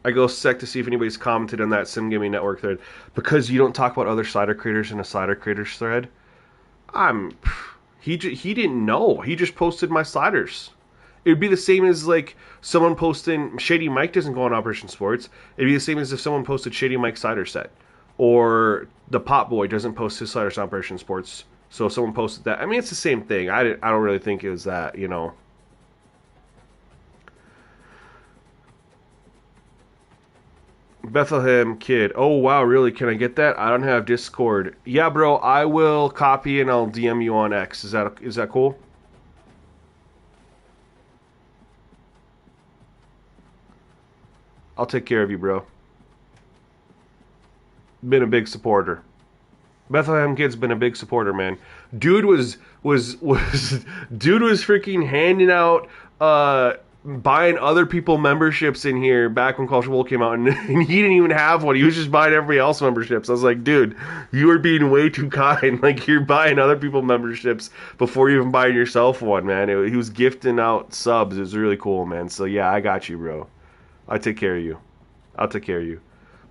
I go check to see if anybody's commented on that Simgamingnetwork thread, because you don't talk about other slider creators in a slider creators thread. He didn't know. He just posted my sliders. It would be the same as like someone posting Shady Mike doesn't go on Operation Sports. It'd be the same as if someone posted Shady Mike slider set, or the Pop Boy doesn't post his sliders on Operation Sports. So if someone posted that, I mean, it's the same thing. I don't really think it was that, you know. Bethlehem Kid. Oh, wow, really? Can I get that? I don't have Discord. Yeah, bro, I will copy and I'll DM you on X. Is that cool? I'll take care of you, bro. Been a big supporter. Bethlehem Kid's been a big supporter, man. Dude was freaking handing out buying other people memberships in here back when College Bowl came out, and he didn't even have one. He was just buying everybody else memberships. I was like, dude, you are being way too kind. Like, you're buying other people memberships before you even buying yourself one, man. He was gifting out subs. It was really cool, man. So yeah, I got you, bro. I'll take care of you.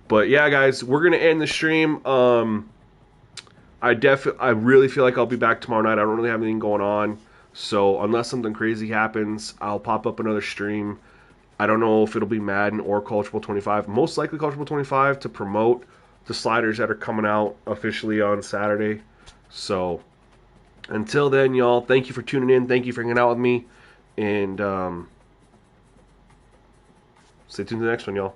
But yeah, guys, we're gonna end the stream. I really feel like I'll be back tomorrow night. I don't really have anything going on. So unless something crazy happens, I'll pop up another stream. I don't know if it'll be Madden or College Bowl 25. Most likely College Bowl 25 to promote the sliders that are coming out officially on Saturday. So until then, y'all, thank you for tuning in. Thank you for hanging out with me. And stay tuned to the next one, y'all.